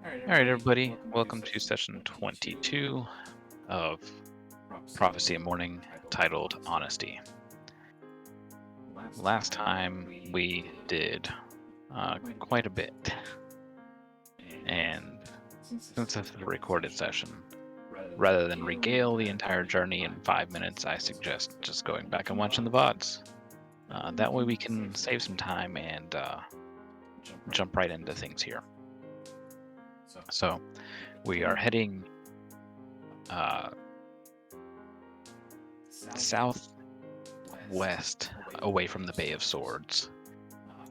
All right, everybody, welcome to session 22 of Prophecy of Morning, titled Honesty. Last time we did quite a bit, and since this is a recorded session, rather than regale the entire journey in 5 minutes, I suggest just going back and watching the VODs. That way we can save some time and jump right into things here. So we are heading southwest away from the Bay of Swords.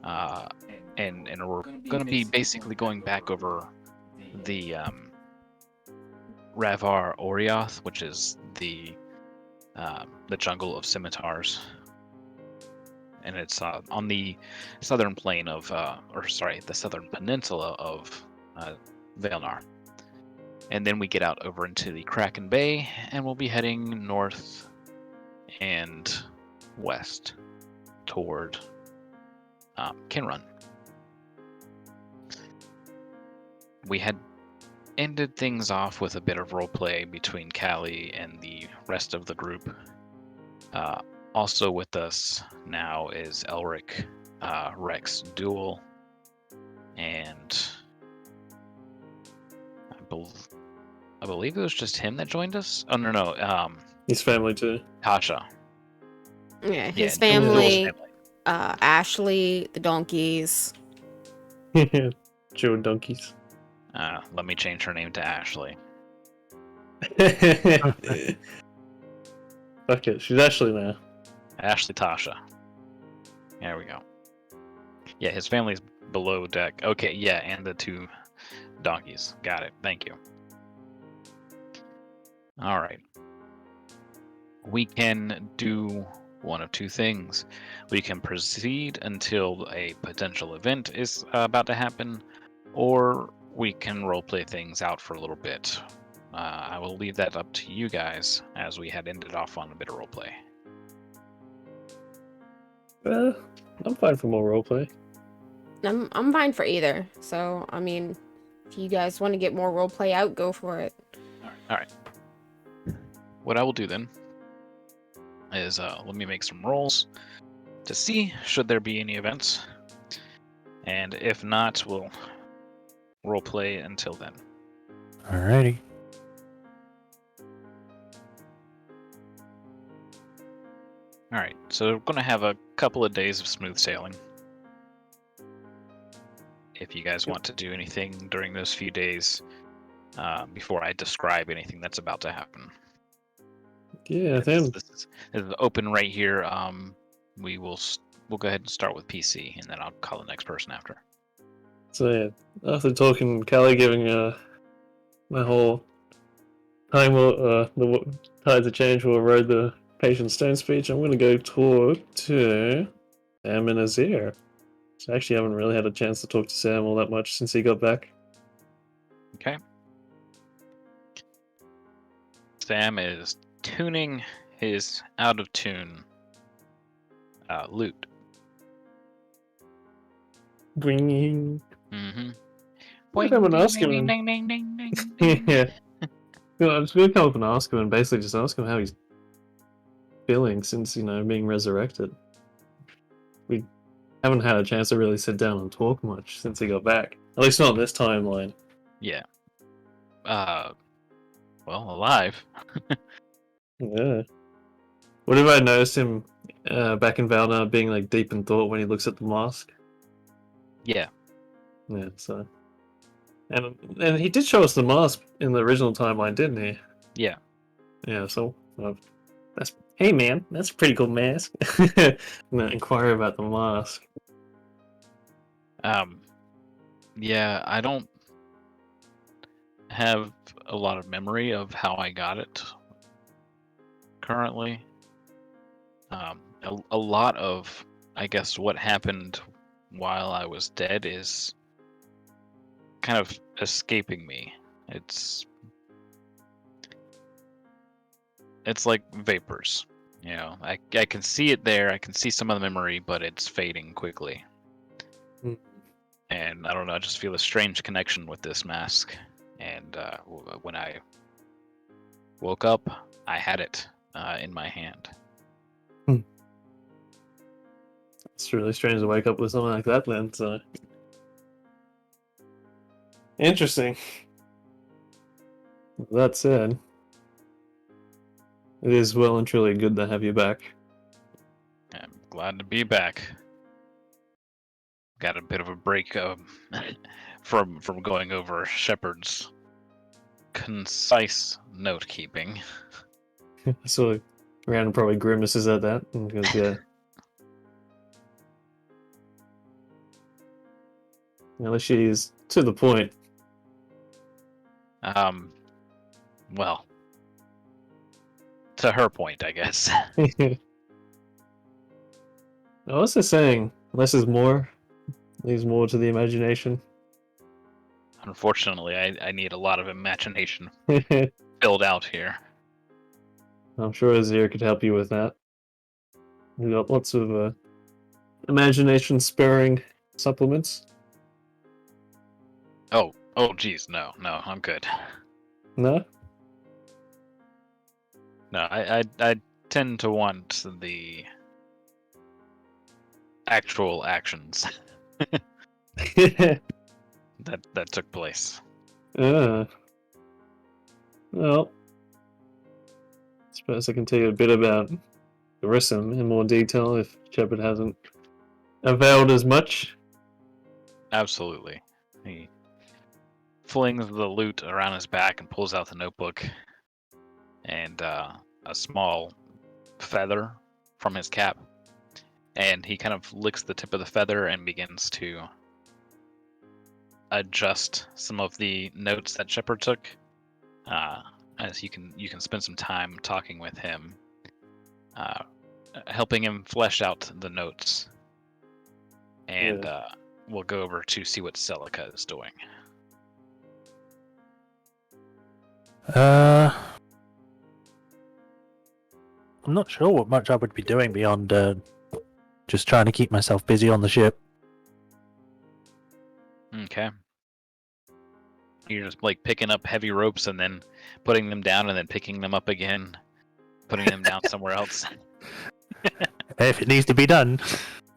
And we're going to be basically going back over the Ravar Orioth, which is the jungle of scimitars. And it's on the southern plain of, the southern peninsula of Vaelnar. And then we get out over into the Kraken Bay, and we'll be heading north and west toward Kinrun. We had ended things off with a bit of roleplay between Callie and the rest of the group. Also with us now is Elric, Rex Duel, and I believe it was just him that joined us. Oh no, his family too. Tasha. Yeah, his family, family. Ashley, the donkeys. Joe donkeys. Let me change her name to Ashley. Fuck it, she's Ashley now. Ashley Tasha. There we go. Yeah, his family's below deck. Okay, yeah, and the two donkeys. Got it. Thank you. All right. We can do one of two things. We can proceed until a potential event is about to happen, or we can roleplay things out for a little bit. I will leave that up to you guys, as we had ended off on a bit of roleplay. I'm fine for more roleplay. I'm fine for either. So, I mean, if you guys want to get more roleplay out, go for it. All right. What I will do then is let me make some rolls to see should there be any events, and if not, we'll roleplay until then. Alrighty. All right, so we're going to have a couple of days of smooth sailing. If you guys want to do anything during those few days before I describe anything that's about to happen. Yeah, This is open right here. We'll go ahead and start with PC, and then I'll call the next person after. So yeah, after talking, Callie giving my whole time will the tides of change will erode the patient stone speech, I'm gonna go talk to Sam and Azir. So I actually haven't really had a chance to talk to Sam all that much since he got back. Okay. Sam is tuning his out of tune lute. Bringing. Mm-hmm. I'll come and ask him. Yeah. I'm just gonna come up and ask him, and basically just ask him how he's feeling since being resurrected. We haven't had a chance to really sit down and talk much since he got back. At least not on this timeline. Yeah. Well, alive. Yeah. What if I noticed him back in Valna being like deep in thought when he looks at the mask? Yeah. Yeah, so. And he did show us the mask in the original timeline, didn't he? Yeah. Yeah, so hey man, that's a pretty cool mask. I'm gonna inquire about the mask. Yeah, I don't have a lot of memory of how I got it currently. A lot of, I guess, what happened while I was dead is kind of escaping me. It's like vapors. I can see it there. I can see some of the memory, but it's fading quickly. And I don't know, I just feel a strange connection with this mask. And when I woke up, I had it in my hand. It's really strange to wake up with something like that, then. So interesting. That said, it is well and truly good to have you back. I'm glad to be back. Got a bit of a break from going over Shepard's concise note keeping. So Rhiannon probably grimaces at that and goes, "Yeah." At least she's to the point. Well, to her point, I guess. I was just saying, less is more. Leaves more to the imagination. Unfortunately, I need a lot of imagination I'm filled out here. sure Azir could help you with that. We've got lots of imagination sparing supplements. Oh, geez, no, I'm good. No? No, I tend to want the actual actions that took place. Well, suppose I can tell you a bit about Grissom in more detail if Shepard hasn't availed as much. Absolutely. He flings the loot around his back and pulls out the notebook and a small feather from his cap. And he kind of licks the tip of the feather and begins to adjust some of the notes that Shepard took. As you can spend some time talking with him, helping him flesh out the notes. And we'll go over to see what Celica is doing. I'm not sure what much I would be doing beyond just trying to keep myself busy on the ship. Okay. You're just like picking up heavy ropes and then putting them down and then picking them up again, putting them down somewhere else. If it needs to be done.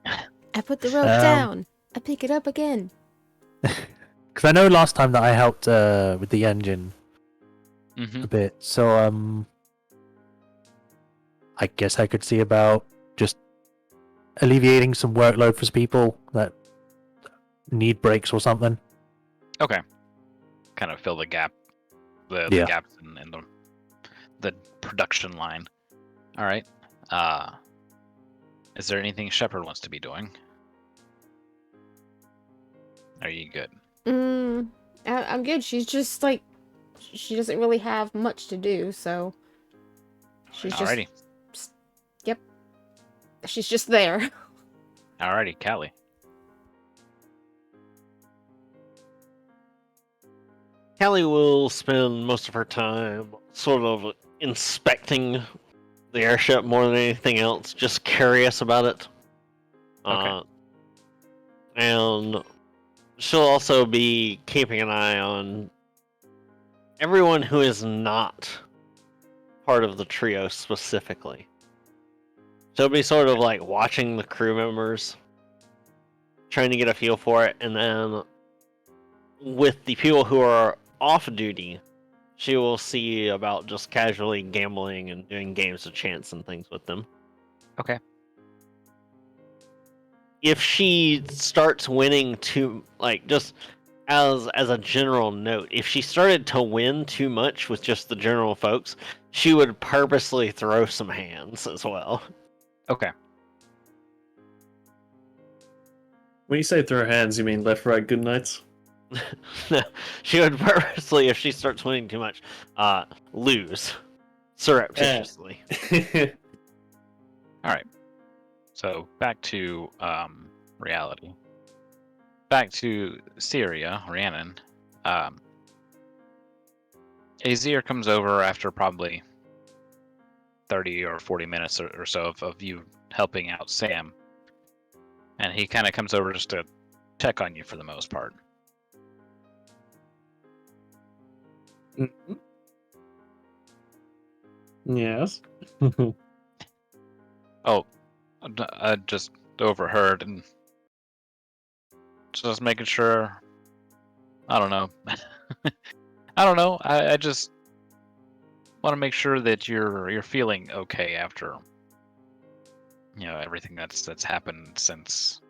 I put the rope down. I pick it up again. Because I know last time that I helped with the engine Mm-hmm. a bit, so I guess I could see about just alleviating some workload for people that need breaks or something. Okay. Kind of fill the gap, the Yeah. gaps in the production line. All right. Is there anything Shepard wants to be doing? Are you good? I'm good. She's just like, she doesn't really have much to do, so she's Alrighty. just, yep, she's just there. Alrighty, Callie. Callie will spend most of her time sort of inspecting the airship more than anything else, just curious about it. Okay. And she'll also be keeping an eye on everyone who is not part of the trio specifically. She'll be sort of like watching the crew members, trying to get a feel for it, and then with the people who are off duty, she will see about just casually gambling and doing games of chance and things with them. Okay. If she starts winning too, like, just as a general note, if she started to win too much with just the general folks, she would purposely throw some hands as well. Okay. When you say throw hands, you mean left, right, good nights? No, she would purposely, if she starts winning too much, lose surreptitiously. All right. So back to reality. Back to Syria, Rhiannon. Azir comes over after probably 30 or 40 minutes or so of you helping out Sam. And he kind of comes over just to check on you for the most part. Mhm. Yes. I just overheard and just making sure. I don't know. I don't know. I just want to make sure that you're feeling okay after everything that's happened since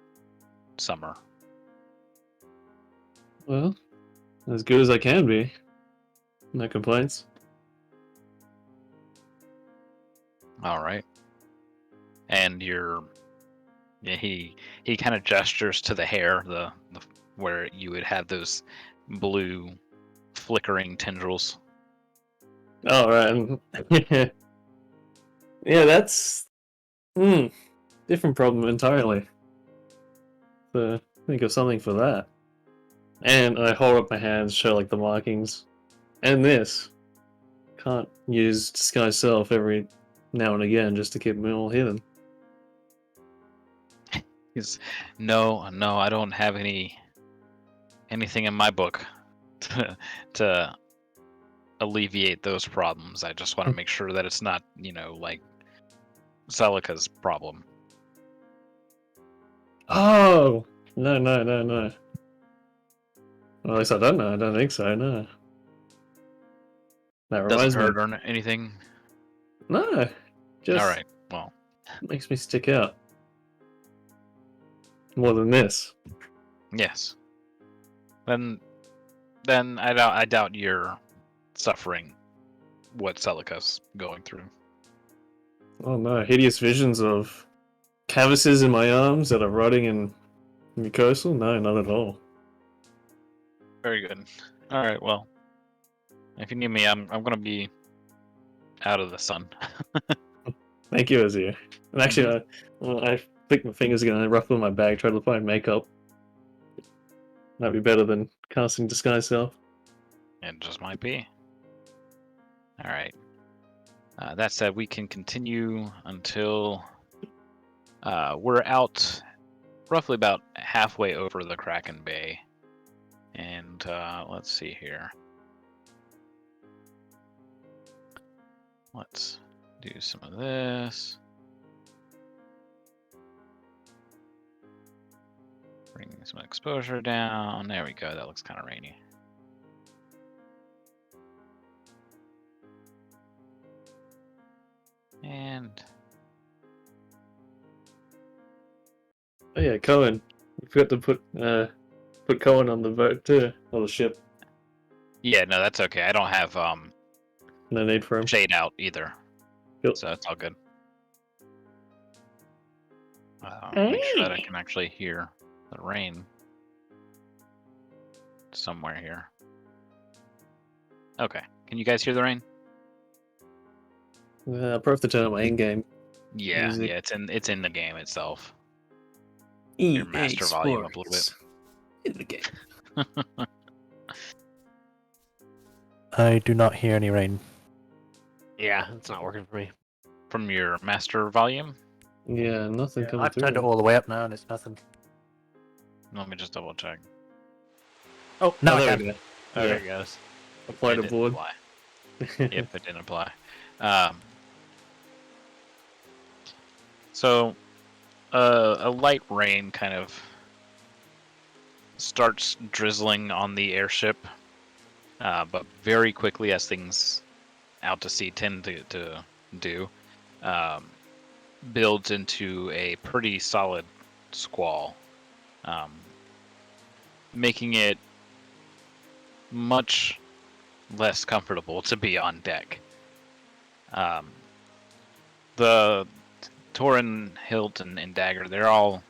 summer. Well, as good as I can be. No complaints. All right. And he kind of gestures to the hair, the where you would have those blue flickering tendrils. All right. Yeah, that's different problem entirely. So think of something for that. And I hold up my hands, show like the markings, and this. Can't use disguise self every now and again just to keep me all hidden. He's no, I don't have anything in my book to alleviate those problems. I just want to make sure that it's not, like Celica's problem. Oh no. Well, at least I don't know. I don't think so. No. That reminds Doesn't me. hurt or anything. No, just All right. Well, makes me stick out more than this. yes. Then I doubt you're suffering what Celica's going through. Oh no, hideous visions of canvases in my arms that are rotting in mucosal? No, not at all. Very good. All right. Well, if you need me, I'm gonna be out of the sun. Thank you, Azir. And actually, I flick my fingers again and I ruffle in my bag, try to find makeup. Might be better than casting disguise self. It just might be. All right. That said, we can continue until we're out roughly about halfway over the Kraken Bay. And let's see here. Let's do some of this. Bring some exposure down. There we go. That looks kind of rainy. And Oh yeah, Cohen. We forgot to put Cohen on the boat too, or the ship. yeah, no, that's okay. I don't have No need for him. shade out either, Cool. so it's all good. Make sure that I can actually hear the rain somewhere here. Okay, can you guys hear the rain? I'll probably have to turn on my in-game. Yeah, Music. yeah, it's in the game itself. Your master volume up a little bit. In the game. I do not hear any rain. Yeah, it's not working for me. From your master volume. Yeah, nothing coming I've through. turned it all the way up now and it's nothing. Let me just double check. Oh, now I there can. we go. Oh, Yeah. there it goes. Apply It to didn't board. apply. Yep, it didn't apply. So, a light rain kind of starts drizzling on the airship, but very quickly, as things out to sea tend to do, builds into a pretty solid squall, making it much less comfortable to be on deck. The Torin, Hilt, and Dagger, they're all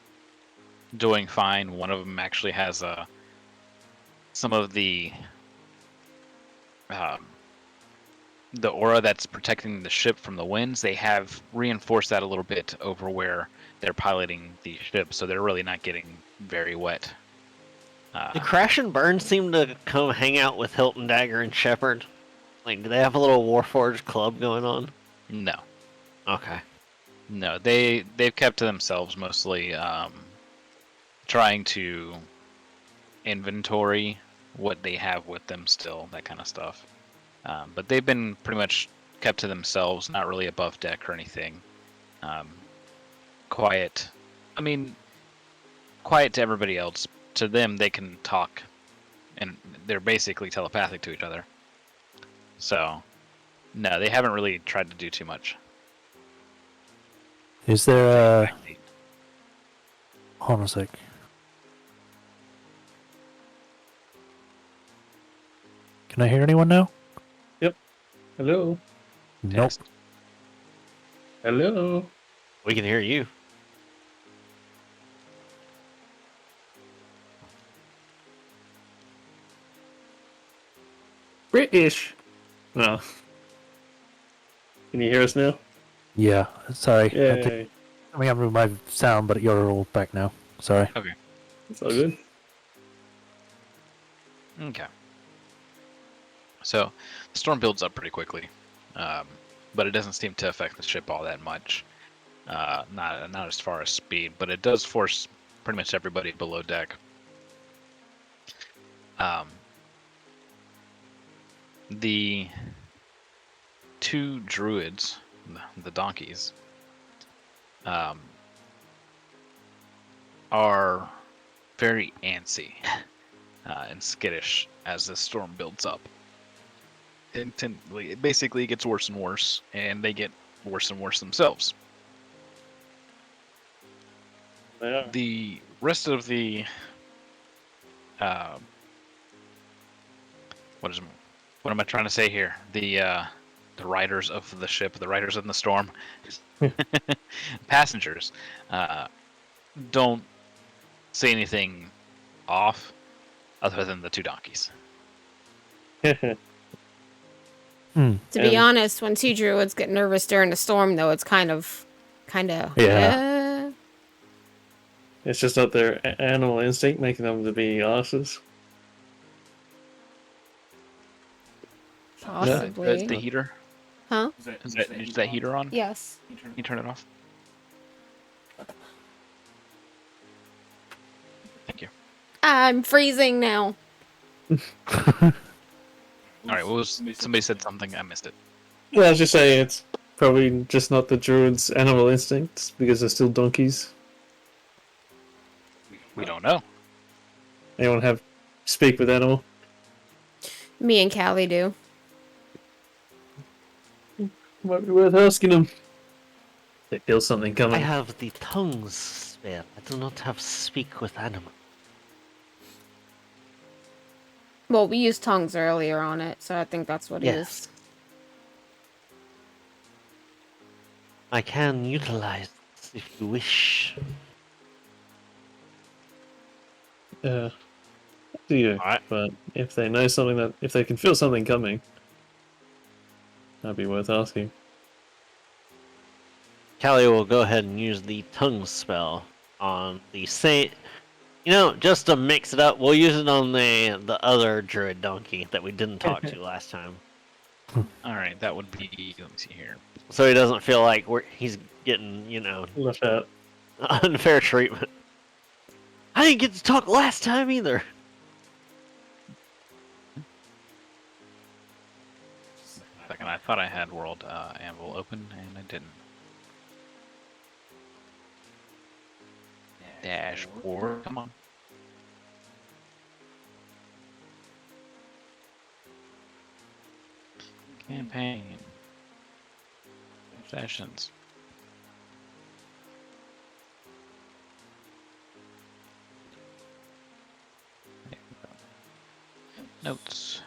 doing fine. One of them actually has some of the aura that's protecting the ship from the winds. They have reinforced that a little bit over where they're piloting the ship, so they're really not getting very wet. Do Crash and Burn seem to come hang out with Hilton, Dagger, and Shepard? Like, do they have a little Warforged club going on? No. Okay. No, they've kept to themselves mostly, trying to inventory, what they have with them still, that kind of stuff. But they've been pretty much kept to themselves, not really above deck or anything. Quiet. I mean, quiet to everybody else. To them, they can talk, and they're basically telepathic to each other. So, no, they haven't really tried to do too much. Is there a... Hold on a sec. Can I hear anyone now? Hello? Nope. Hello? We can hear you. British! No. Can you hear us now? Yeah, sorry. Yeah. I mean, I removed my sound, but you're all back now. Sorry. It's all good. Okay. So, the storm builds up pretty quickly, but it doesn't seem to affect the ship all that much. Not as far as speed, but it does force pretty much everybody below deck. The two druids, the donkeys, are very antsy and skittish as the storm builds up. It basically gets worse and worse, and they get worse and worse themselves. They are. The rest of the what am I trying to say here? The riders of the ship, the riders in the storm, passengers, don't say anything off other than the two donkeys. To be And- honest, when two druids get nervous during a storm, though, it's kind of, Yeah. It's just not their animal instinct making them to be arses. possibly. The heater? Huh? Is that heater on? Yes. Can you turn it off? Thank you. I'm freezing now. All right. What was somebody said something? I missed it. Yeah, I was just saying it's probably just not the druids' animal instincts because they're still donkeys. We don't know. Anyone have speak with animal? Me and Callie do. Might be worth asking them. They feel something I coming. have the tongues spell. I do not have speak with animal. Well, we used tongues earlier on it, so I think that's what it is. Yes. I can utilize this if you wish. Yeah. Do you? Alright. But if they know something if they can feel something coming, that'd be worth asking. Callie will go ahead and use the tongue spell on the same. You know, just to mix it up, we'll use it on the other druid donkey that we didn't talk to last time, All right. That would be. Let me see here. so he doesn't feel like he's getting Left out. unfair treatment. I didn't get to talk last time either. Second, I thought I had World Anvil open, and I didn't. Dashboard. Come on. Campaign. Sessions. There we go. Notes.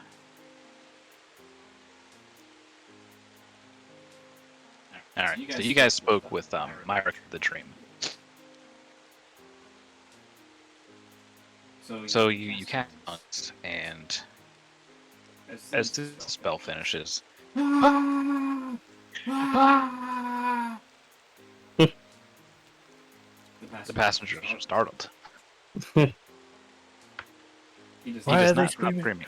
All right. So you guys spoke with Myrick the Dream. So you cast tongues, and as the spell finishes, the passengers are startled. Why He does are they not stop screaming? screaming.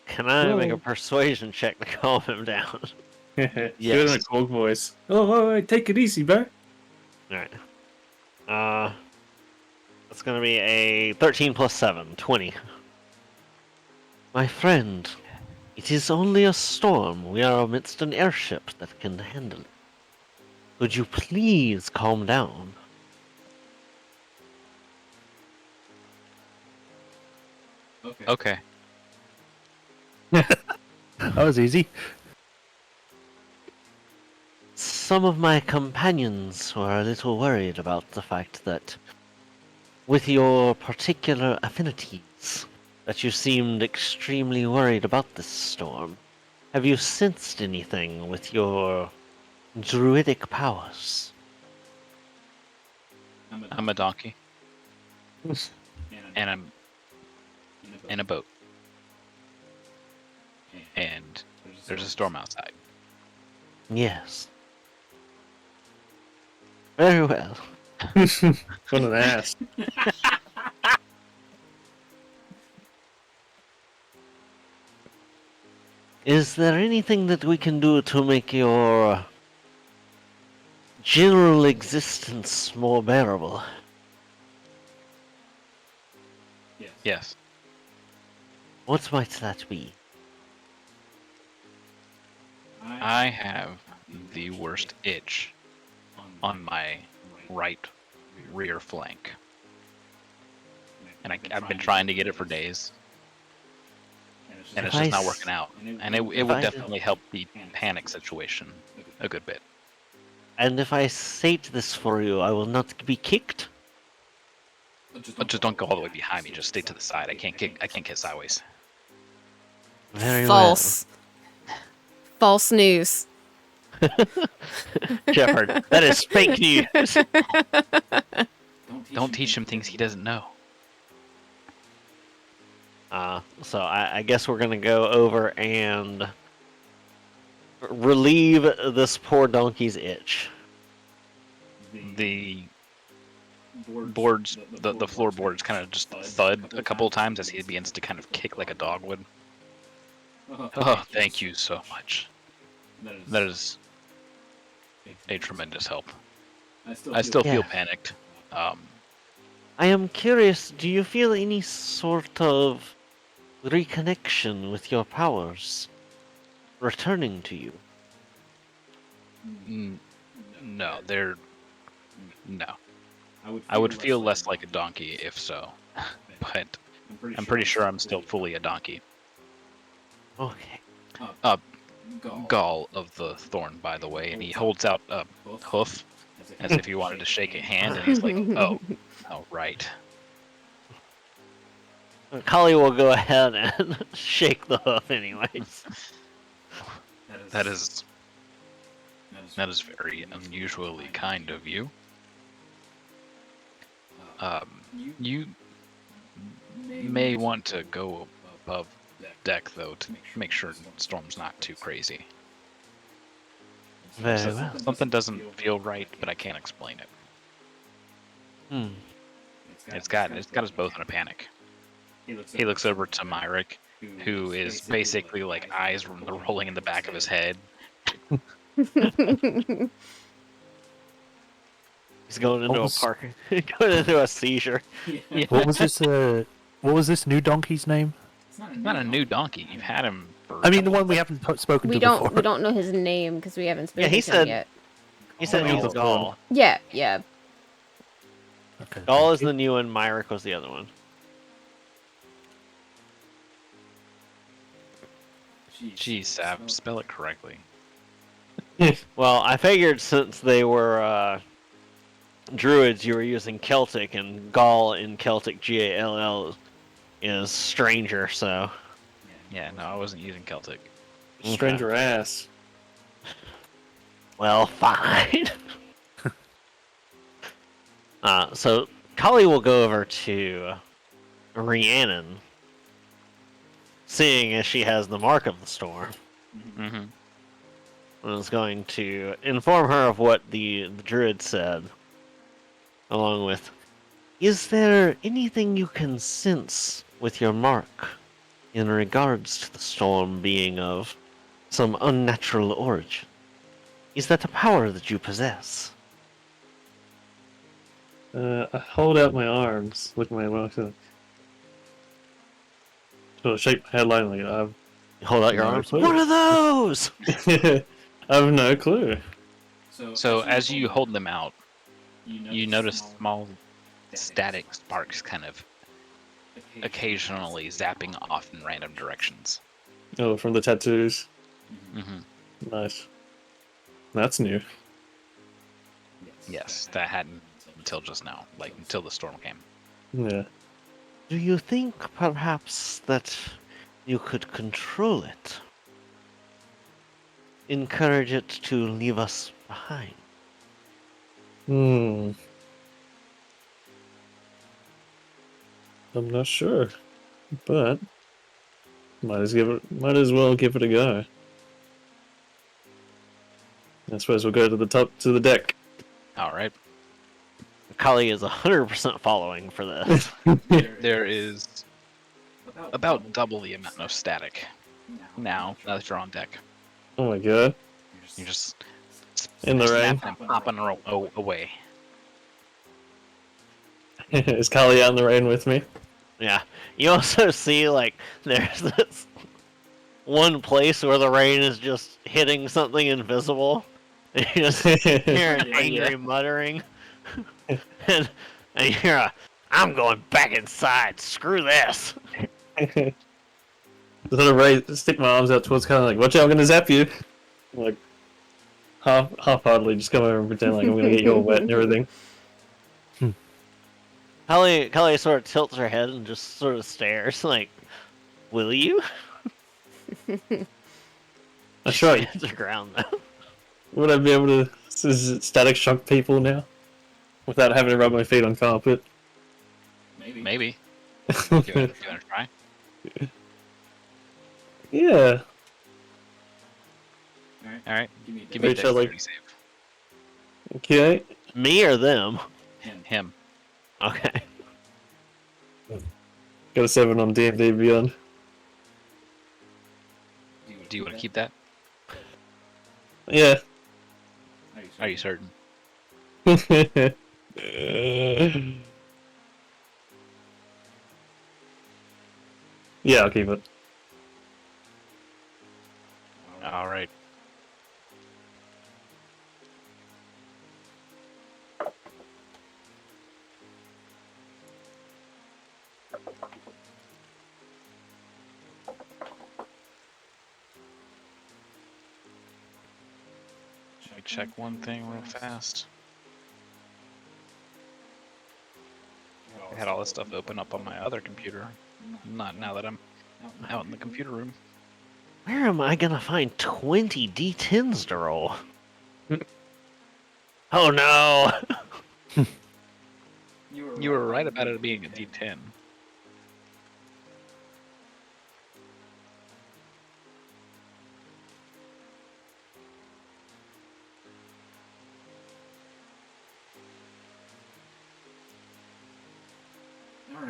Can I make a Oh. persuasion check to calm him down? Do it in a Yes. Korg voice. Oh, all right, take it easy, bro. Alright. That's going to be a 13 plus 7, 20. My friend, it is only a storm. We are amidst an airship that can handle it. Could you please calm down? Okay. That was easy. Some of my companions were a little worried about the fact that, with your particular affinities, that you seemed extremely worried about this storm. Have you sensed anything with your druidic powers? I'm a donkey. And I'm in a boat. And there's a storm outside. Yes. Very well. What an ass. Is there anything that we can do to make your general existence more bearable? Yes. What might that be? I have the worst itch on my right rear flank. And I've been trying to get it for days. And it's just not working out. And it would definitely help the panic situation a good bit. And if I state this for you, I will not be kicked? But just don't go all the way behind me. Just stay to the side. I can't get sideways. Very False. False news. well. Shepard, that is fake news. Don't teach him things he doesn't know. So I guess we're gonna go over and relieve this poor donkey's itch. The boards, the floorboards kind of just thud a couple of times as he begins to kind of kick like a dog would. Oh, thank you so much. That is a tremendous help. I still feel panicked. I am curious, do you feel any sort of reconnection with your powers returning to you? No, no. I would feel less like a donkey if so, but I'm pretty sure I'm still fully a donkey. Okay. Gall of the Thorn, by the way, and he holds out a hoof as if he wanted to shake a hand, and he's like, oh, right. Kali will go ahead and shake the hoof anyways. That is very unusually kind of you. You may want to go above deck, though, to make sure the storm's not too crazy. Very well. Something doesn't feel right, but I can't explain it. It's got us both in a panic. He looks over to Myrick, who is basically like eyes rolling in the back of his head. He's going into a park, going into a seizure. Yeah. What was this? What was this new donkey's name? It's not a new donkey. You've had him for. I mean, the one we haven't spoken We to don't before. we don't know his name because we haven't spoken he to him said- yet. He said Oh, he's that's Gaul. Yeah, yeah. Okay. Gaul is the new one, Myrick was the other one. Geez, Sav, spell it correctly. Well, I figured since they were druids, you were using Celtic, and Gaul in Celtic, Gall, is stranger, so... Yeah, no, I wasn't using Celtic. Stranger ass. Well, fine. So, Kali will go over to Rhiannon, seeing as she has the mark of the storm, Mm-hmm. and is going to inform her of what the druid said, along with, is there anything you can sense with your mark in regards to the storm being of some unnatural origin? Is that a power that you possess? I hold out my arms with my mouth. Sort of shake my head lightly. You hold out your No arms. clue. What are those? I have no clue. So as you hold them out, you notice small static sparks kind of occasionally zapping off in random directions. Oh, from the tattoos. Hmm. Nice. That's new. Yes, that hadn't until just now, like until the storm came. Yeah. Do you think perhaps that you could control it? Encourage it to leave us behind? Hmm. I'm not sure, but might as well give it a go. I suppose we'll go to the deck. All right. Kali is 100% following for this. There is about double the amount of static now that you're on deck. Oh my god. You're just In the rain. snapping and popping away. Is Kali out in the rain with me? Yeah. You also see, like, there's this one place where the rain is just hitting something invisible. And you just hear an angry muttering. and you hear a, I'm going back inside. Screw this. Sort of stick my arms out towards Kali, like, watch out, I'm gonna zap you. Like, half-heartedly just come over and pretend like I'm gonna get you all wet and everything. Kali sort of tilts her head and just sort of stares, like, will you? That's right. She hits the ground, though. Would I be able to static shock people now? Without having to rub my feet on carpet? Maybe. You want to try? Yeah. All right. Give me a Wait, shall I- dexterity save. Okay. Me or them? Him. Okay. Got a 7 on D&D Beyond. Do you want to keep that? Yeah. Are you certain? Yeah, I'll keep it. All right. Let me check one thing real fast. I had all this stuff open up on my other computer. Not now that I'm out in the computer room. Where am I gonna find 20 D10s to roll? Oh no! You were right about it being a D10.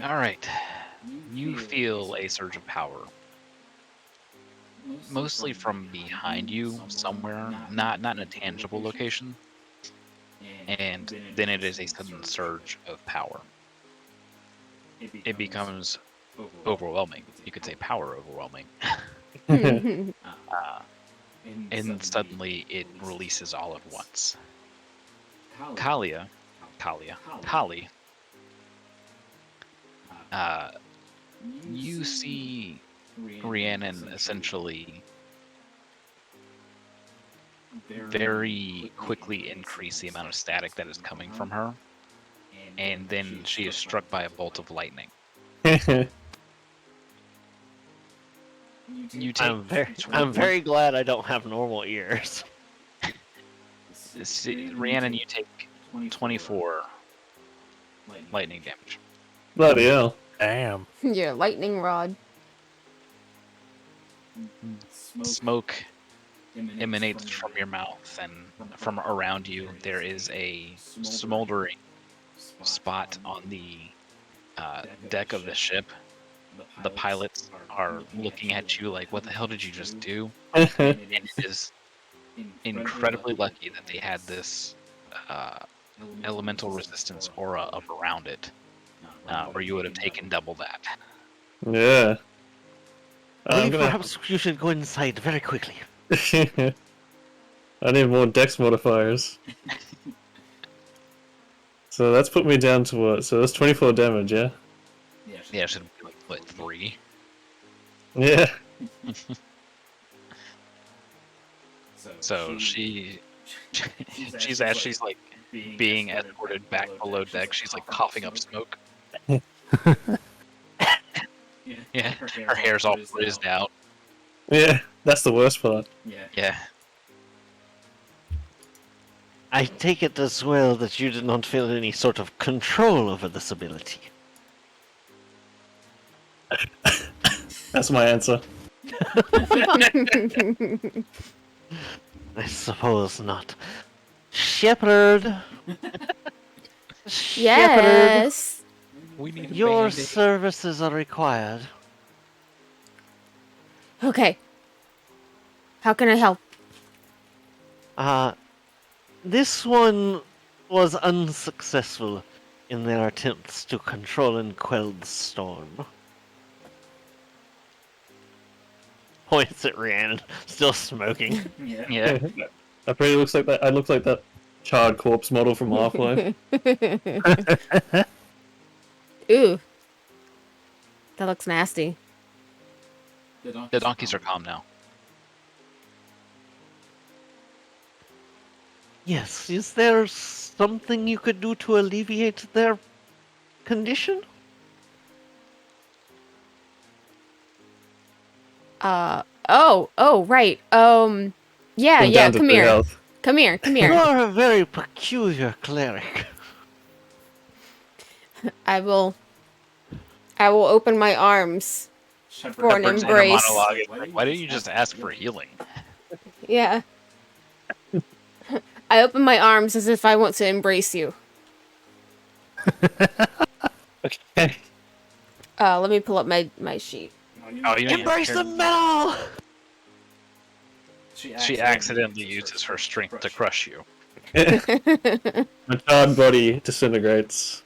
All right. You feel a surge of power, mostly from behind you, somewhere, not in a tangible location. And then it is a sudden surge of power. It becomes overwhelming. You could say power overwhelming. And suddenly it releases all at once. Kali, you see Rhiannon essentially very quickly increase the amount of static that is coming from her, and then she is struck by a bolt of lightning. You take I'm very glad I don't have normal ears. Rhiannon, you take 24 lightning damage. Bloody hell. Damn. Yeah, lightning rod. Smoke emanates from your mouth, and from around you there is a smoldering spot on the deck of the ship. The pilots are looking at you like, what the hell did you just do? And it is incredibly lucky that they had this elemental resistance aura up around it, or you would have taken double that. Yeah. I I'm believe gonna. perhaps you should go inside very quickly. I need more dex modifiers. So that's put me down to what? So that's 24 damage, yeah? Yeah, it should be like what, 3. Yeah. So she's as she's like being escorted back below deck, she's like coughing up smoke. Yeah, her hair's all frizzed out. Yeah, that's the worst part. Yeah. I take it as well that you did not feel any sort of control over this ability. That's my answer. I suppose not. Shepherd! Shepherd! Yes. We need a Your band-aid. services are required. Okay. How can I help? This one was unsuccessful in their attempts to control and quell the storm. Points at Rhiannon, still smoking. Yeah. I pretty looks like that. I look like that charred corpse model from Half-Life. Ooh. That looks nasty. The donkeys are calm now. Yes, is there something you could do to alleviate their condition? Oh, right. Yeah, I'm yeah, down to come 3 here. health. Come here, come You here. are a very peculiar cleric. I will open my arms for an Shepherd's inner embrace. monologue is like, why didn't you just ask for healing? Yeah. I open my arms as if I want to embrace you. Okay. Let me pull up my sheet. Oh, you Embrace the metal! She accidentally uses her strength to crush you. My charred body disintegrates.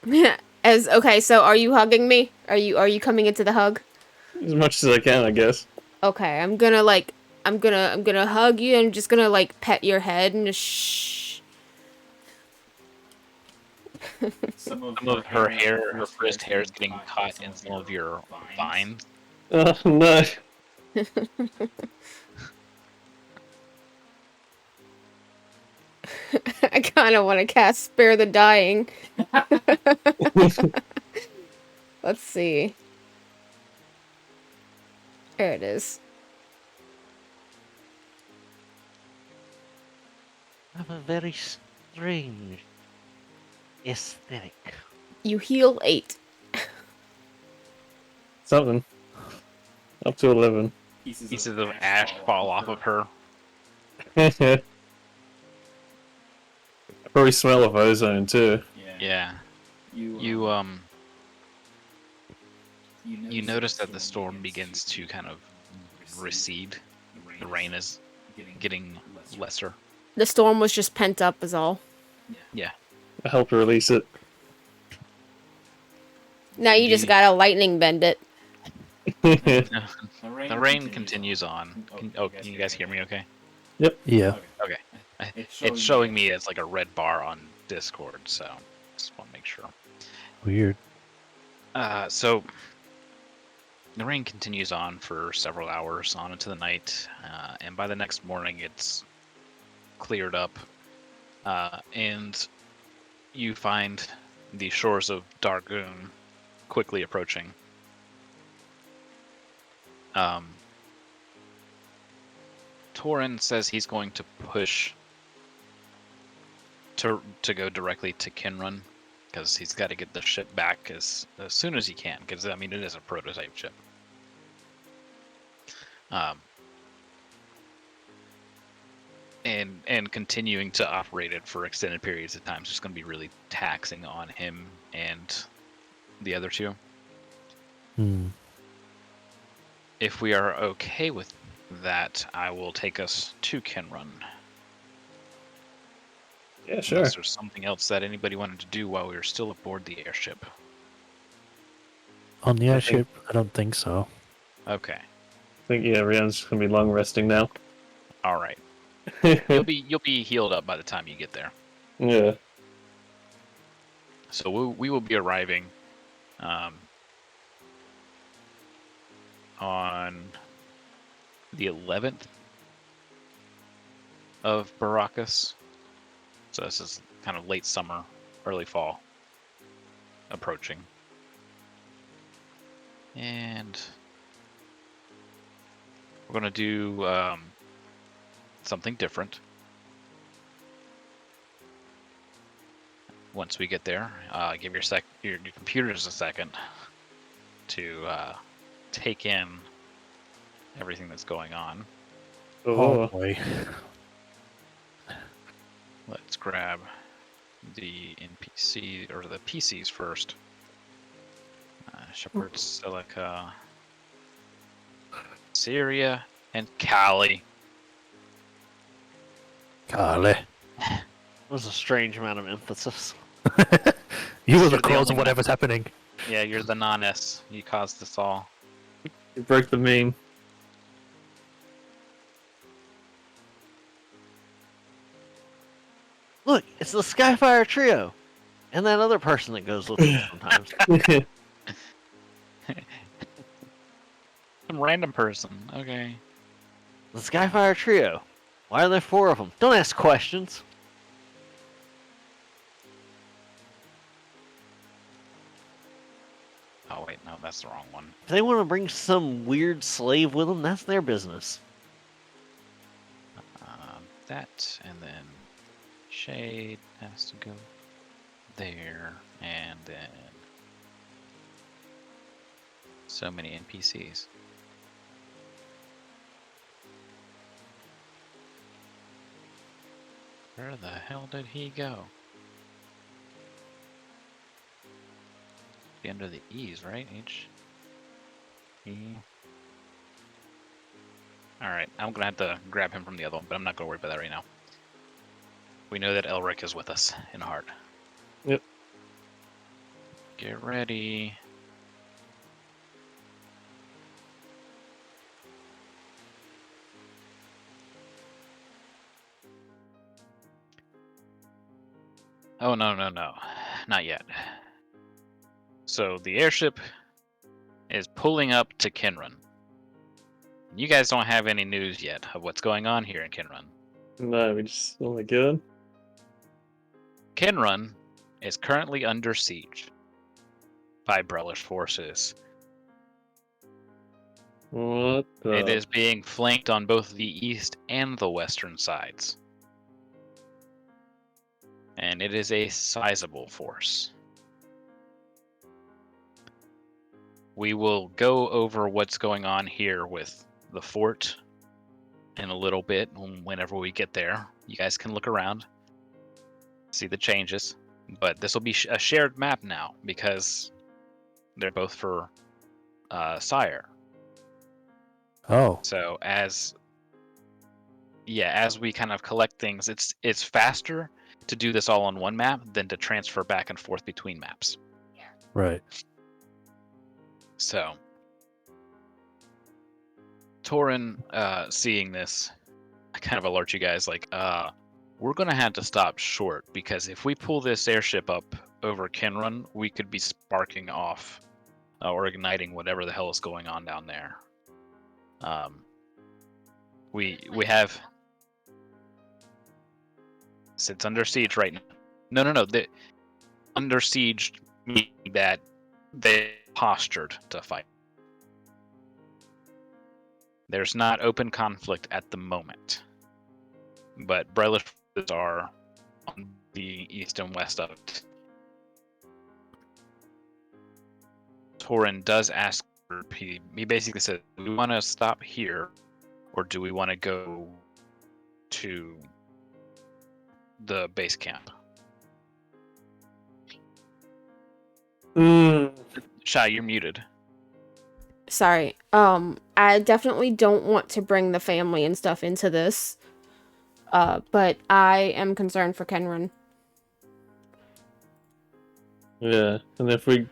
Okay, so are you hugging me? Are you coming into the hug? As much as I can, I guess. Okay, I'm gonna hug you. I'm just gonna like pet your head and just shh. Some of her hair, her frizzed hair is getting caught in some of your vines. Oh no. I kind of want to cast Spare the Dying. Let's see. There it is. Have a very strange aesthetic. You heal 8. Something. Up to 11. Pieces of ash fall off of her. I probably smell of ozone too. Yeah. You notice that the storm begins to kind of recede. The rain is getting lesser. The storm was just pent up, is all. Yeah. I help release it. Now you just gotta lightning bend it. The rain continues on. Can you guys hear me okay? Yeah. Okay. It's showing me as like a red bar on Discord, so just want to make sure. Weird. So the rain continues on for several hours on into the night, and by the next morning it's cleared up, and you find the shores of Dargoon quickly approaching. Torin says he's going to push to go directly to Kinrun, because he's got to get the ship back as soon as he can, because I mean it is a prototype ship. And continuing to operate it for extended periods of time is just going to be really taxing on him and the other two. Hmm. If we are okay with that, I will take us to Kinrun. Yeah, sure. Unless there's something else that anybody wanted to do while we were still aboard the airship. On the I airship, I don't think so. Okay. I think yeah, Rian's just gonna be long resting now. All right. Yeah. You'll be healed up by the time you get there. So we will be arriving on the 11th of Baracus. So this is kind of late summer, early fall approaching. And we're going to do something different. Once we get there, give your computers a second to take in everything that's going on. Oh Oh, boy. Let's grab the NPC or the PCs first. Shepard, Celica, Syria, and Kali. Carly. It was a strange amount of emphasis. You were You're the the cause only of whatever's happening. Yeah, you're the non-S. You caused this all. you broke the meme. Look, it's the Skyfire Trio! And that other person that goes with them sometimes. Some random person. Okay. The Skyfire Trio. Why are there 4 of them? Don't ask questions. Oh wait, no, that's the wrong one. If they want to bring some weird slave with them, that's their business. That, and then Shade has to go there, and then so many NPCs. Where the hell did he go? Be under the E's, right? H E. Alright, I'm gonna have to grab him from the other one, but I'm not gonna worry about that right now. We know that Elric is with us in heart. Yep. Get ready. Oh, no, no, no. Not yet. So the airship is pulling up to Kinrun. You guys don't have any news yet of what's going on here in Kinrun. No, we just oh my god. Kinrun is currently under siege by Brellish forces. What the? It is being flanked on both the east and the western sides. And it is a sizable force. We will go over what's going on here with the fort in a little bit whenever we get there. You guys can look around, see the changes. But this will be a shared map now because they're both for Sire. Oh. So as we kind of collect things, it's faster to do this all on one map than to transfer back and forth between maps. Right. So Torin, seeing this, I kind of alert you guys like, we're gonna have to stop short because if we pull this airship up over Kinrun, we could be sparking off or igniting whatever the hell is going on down there. We have. It's under siege right now. No. The under siege meaning that they postured to fight. There's not open conflict at the moment, but Brellish forces are on the east and west of it. Torin does ask. He basically said, "Do we want to stop here, or do we want to go to the base camp?" Shy, you're muted. Sorry. I definitely don't want to bring the family and stuff into this. But I am concerned for Kenran. Yeah, and if we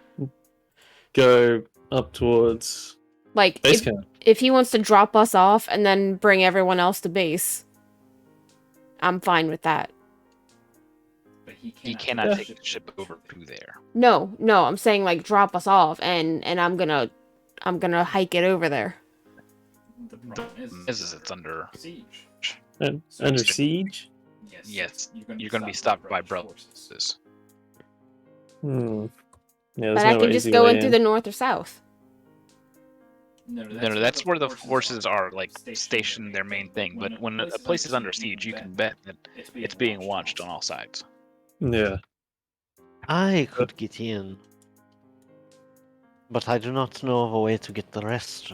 go up towards Like, base camp, if he wants to drop us off and then bring everyone else to base, I'm fine with that. He cannot take the ship over to there. No, I'm saying like drop us off and I'm gonna hike it over there. The problem is it's under siege. and under siege. Yes, you're going to be stopped by forces. Hmm. Yeah, But there's I no can just easy go way in through the north or south. No, that's where the forces are like stationed their main thing. But when a place is under siege, you can bet that it's being watched on all sides. Yeah. I could get in, but I do not know of a way to get the rest.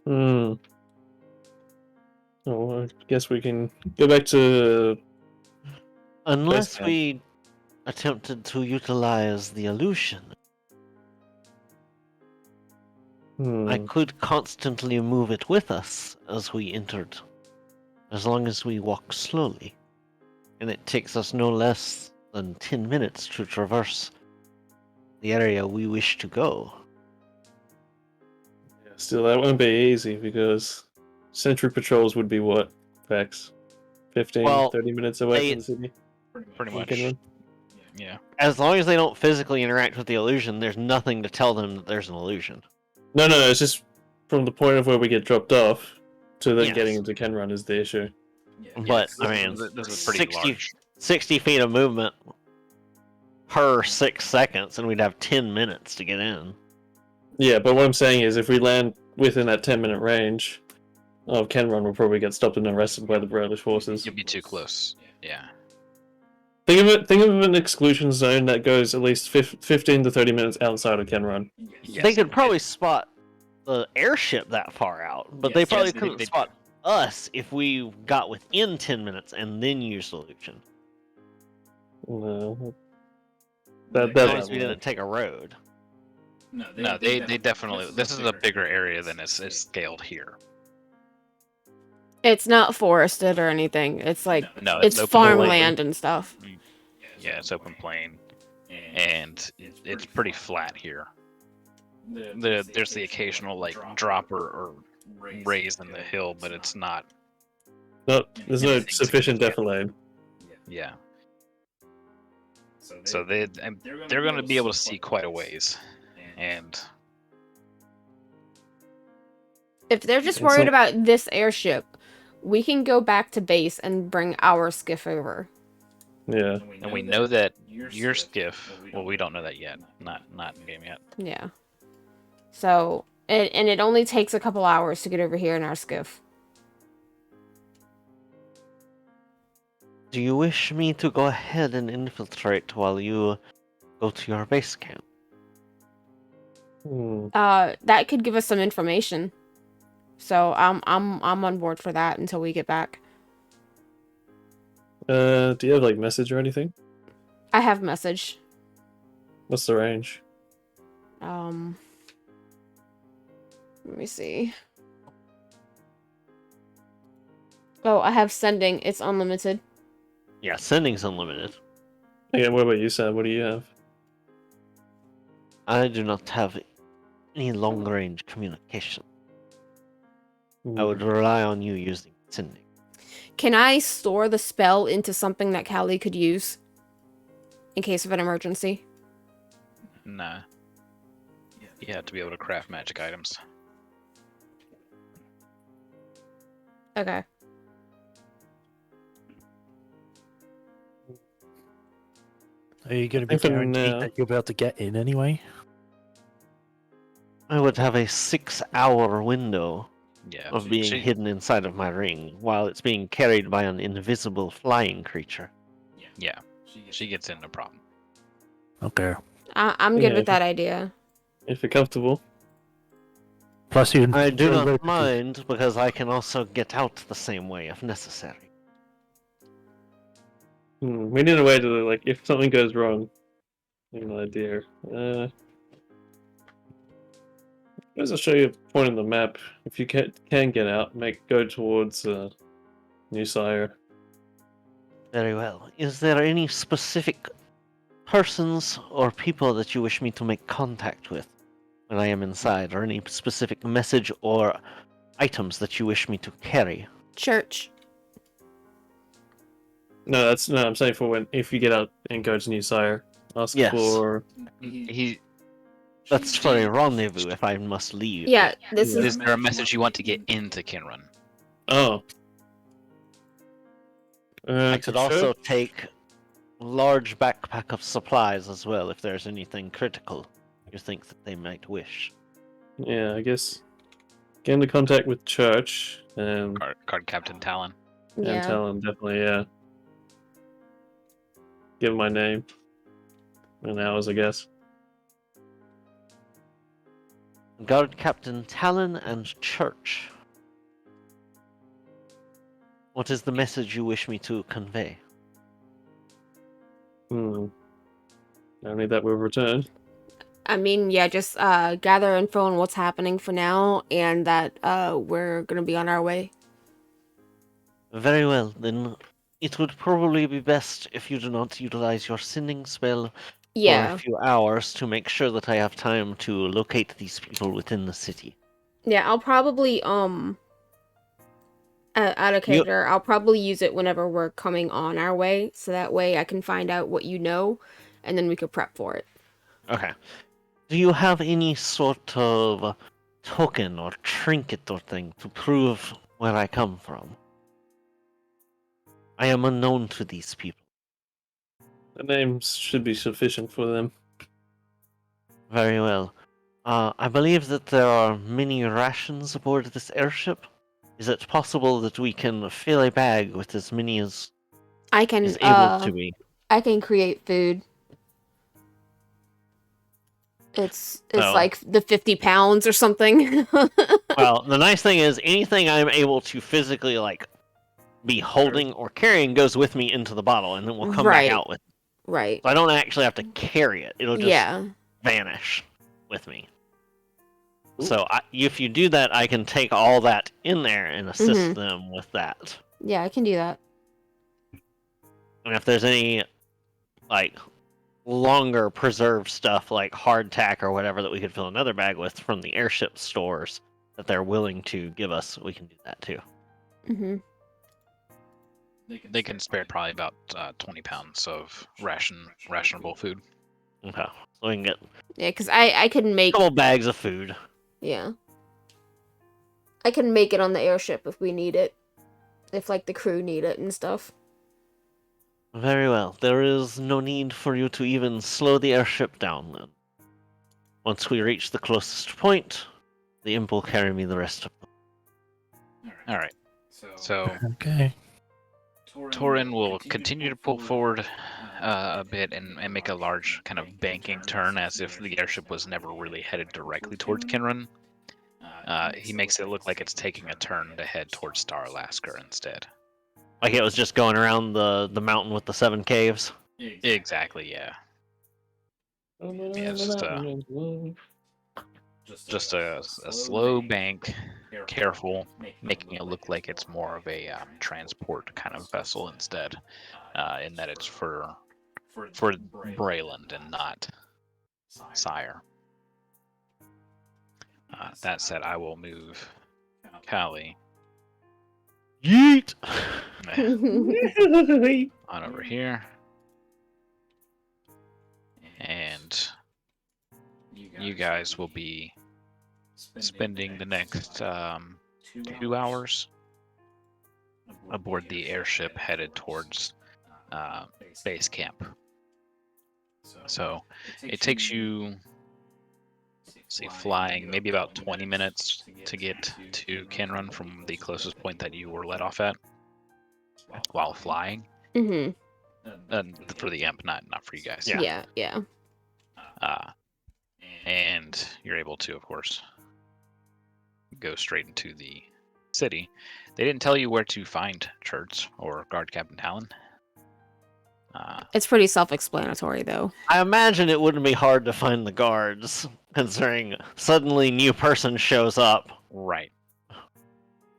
Hmm. Oh, I guess we can go back to. Unless camp. we attempted to utilize the illusion, I could constantly move it with us as we entered, as long as we walk slowly. And it takes us no less than 10 minutes to traverse the area we wish to go. Still, that won't be easy because sentry patrols would be what, Vex? 15, Well, 30 minutes away they- from the city? Pretty You much. can run? Yeah. As long as they don't physically interact with the illusion, there's nothing to tell them that there's an illusion. No, it's just from the point of where we get dropped off to then Yes. getting into Kenrun is the issue. But, Yes, I mean, this is pretty 60, large. 60 feet of movement per 6 seconds, and we'd have 10 minutes to get in. Yeah, but what I'm saying is if we land within that 10-minute range of Kenrun, we'll probably get stopped and arrested by the British forces. You'll be too close. Yeah. Think of an exclusion zone that goes at least 15 to 30 minutes outside of Kenrun. Yes. They could probably spot the airship that far out, but they Yes, probably they- couldn't they- spot us if we got within 10 minutes and then used illusion. No. As That long as we didn't take a road. No, they definitely. This is a bigger area than is scaled here. It's not forested or anything. It's like No, it's open farmland and stuff. plain. Yeah, it's open plain, and it's pretty flat here. There's the occasional like drop or raise in the hill, but it's not. There's no Anything sufficient significant. defilade. Yeah. So they're going to be able to see quite a ways, and If they're just And worried so- about this airship, we can go back to base and bring our skiff over. Yeah. and we know that your skiff. Well, we don't know that yet. Not in game yet. Yeah. So, and it only takes a couple hours to get over here in our skiff. Do you wish me to go ahead and infiltrate while you go to your base camp? That could give us some information. So I'm on board for that until we get back. Do you have like message or anything? I have message. What's the range? Let me see. Oh, I have sending. It's unlimited. Yeah, sending's unlimited. Okay, what about you, Sam? What do you have? I do not have any long-range communication. I would rely on you using sending. Can I store the spell into something that Callie could use in case of an emergency? Nah. You have to be able to craft magic items. Okay. Are you going to be I think for guaranteed now- that you'll be able to get in anyway? I would have a 6-hour window Yeah. of being she- hidden inside of my ring while it's being carried by an invisible flying creature. Yeah. She gets in, no problem. Okay. I'm good Yeah, with that idea. If you're comfortable. Plus, you. I do you're not ready. mind because I can also get out the same way if necessary. We need a way to, like, if something goes wrong. I have no idea. As I'll show you a point on the map. If you can get out, go towards New Sire. Very well. Is there any specific persons or people that you wish me to make contact with when I am inside, or any specific message or items that you wish me to carry? Church. No, I'm saying for if you get out and go to New Sire, ask Yes. for. He That's for a rendezvous if I must leave. Yeah, this Yeah. is is there a message you want to get into Kinrun? Oh. I could also take a large backpack of supplies as well if there's anything critical you think that they might wish. Yeah, I guess. Get into contact with Church and Guard Captain Talon. and tell him definitely, yeah. Give him my name and hours, I guess. Guard Captain Talon and Church. What is the message you wish me to convey? Only that we'll return. I mean, yeah, just gather info on what's happening for now, and that we're gonna be on our way. Very well, then it would probably be best if you do not utilize your sending spell for Yeah, a few hours to make sure that I have time to locate these people within the city. yeah. I'll probably out of character, I'll probably use it whenever we're coming on our way, so that way I can find out what you know, and then we could prep for it. Okay. Do you have any sort of token or trinket or thing to prove where I come from? I am unknown to these people. The names should be sufficient for them. Very well. I believe that there are many rations aboard this airship. Is it possible that we can fill a bag with as many as I can is able to be? I can create food. It's Oh. like the 50 pounds or something. Well, the nice thing is anything I'm able to physically be holding or carrying goes with me into the bottle, and then we'll come Right. back out with it. Right. So I don't actually have to carry it. It'll just Yeah. vanish with me. So if you do that, I can take all that in there and assist them with that. Yeah, I can do that. And if there's any longer preserved stuff like hardtack or whatever that we could fill another bag with from the airship stores that they're willing to give us, we can do that too. Hmm. They can spare probably about 20 pounds of rationable food. Okay. So we can get Yeah, because I can a make couple bags of food. yeah. I can make it on the airship if we need it. If the crew need it and stuff. Very well. There is no need for you to even slow the airship down then. Once we reach the closest point, the imp will carry me the rest of them. All right. So Okay. Torin will continue to pull forward a bit and make a large kind of banking turn as if the airship was never really headed directly towards Kinrun. He makes it look like it's taking a turn to head towards Star Lasker instead. Like it was just going around the mountain with the 7 caves. Exactly, yeah. Just a slow bank, careful, making it look like it's more of a transport kind of vessel instead, in that it's for Brayland and not Sire. That said, I will move Callie Yeet! on over here. And you guys will be spending the next 2 hours aboard the airship headed towards base camp. So it takes you, flying maybe about 20 minutes to get to Kinrun from the closest point that you were let off at while flying. Hmm. For the imp, not for you guys. Yeah. Yeah. And you're able to, of course, go straight into the city. They didn't tell you where to find Church or Guard Captain Talon. It's pretty self-explanatory though. I imagine it wouldn't be hard to find the guards. considering suddenly new person shows up, Right.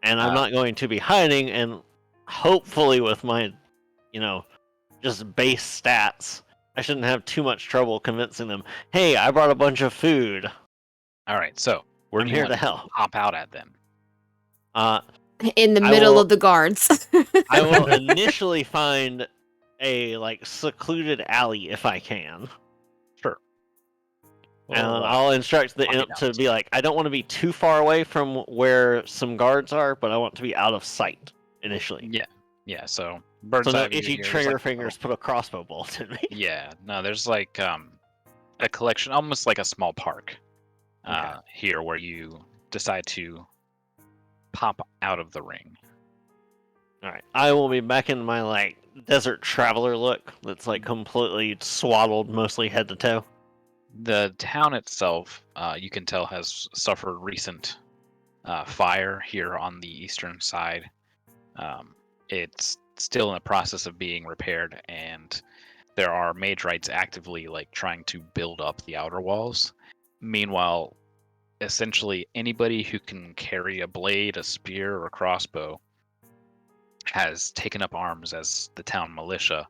and I'm not going to be hiding, and hopefully with my, just base stats, I shouldn't have too much trouble convincing them, hey, I brought a bunch of food. All right. So where I'm do you here want to help. pop out at them? In the I middle will- of the guards. I will initially find a secluded alley if I can. Sure. And Well, I'll instruct the walk it imp to out. be like, I don't want to be too far away from where some guards are, but I want to be out of sight initially. Yeah. So bird's So eye no view itchy here, there's trigger like, fingers put a crossbow bolt in me. Yeah. No, there's like a collection, almost like a small park, Okay. here where you decide to pop out of the ring. Alright. I will be back in my desert traveler look that's completely swaddled mostly head to toe. The town itself, you can tell, has suffered recent fire here on the eastern side. It's still in the process of being repaired, and there are Magerites actively trying to build up the outer walls. Meanwhile, essentially anybody who can carry a blade, a spear, or a crossbow has taken up arms as the town militia,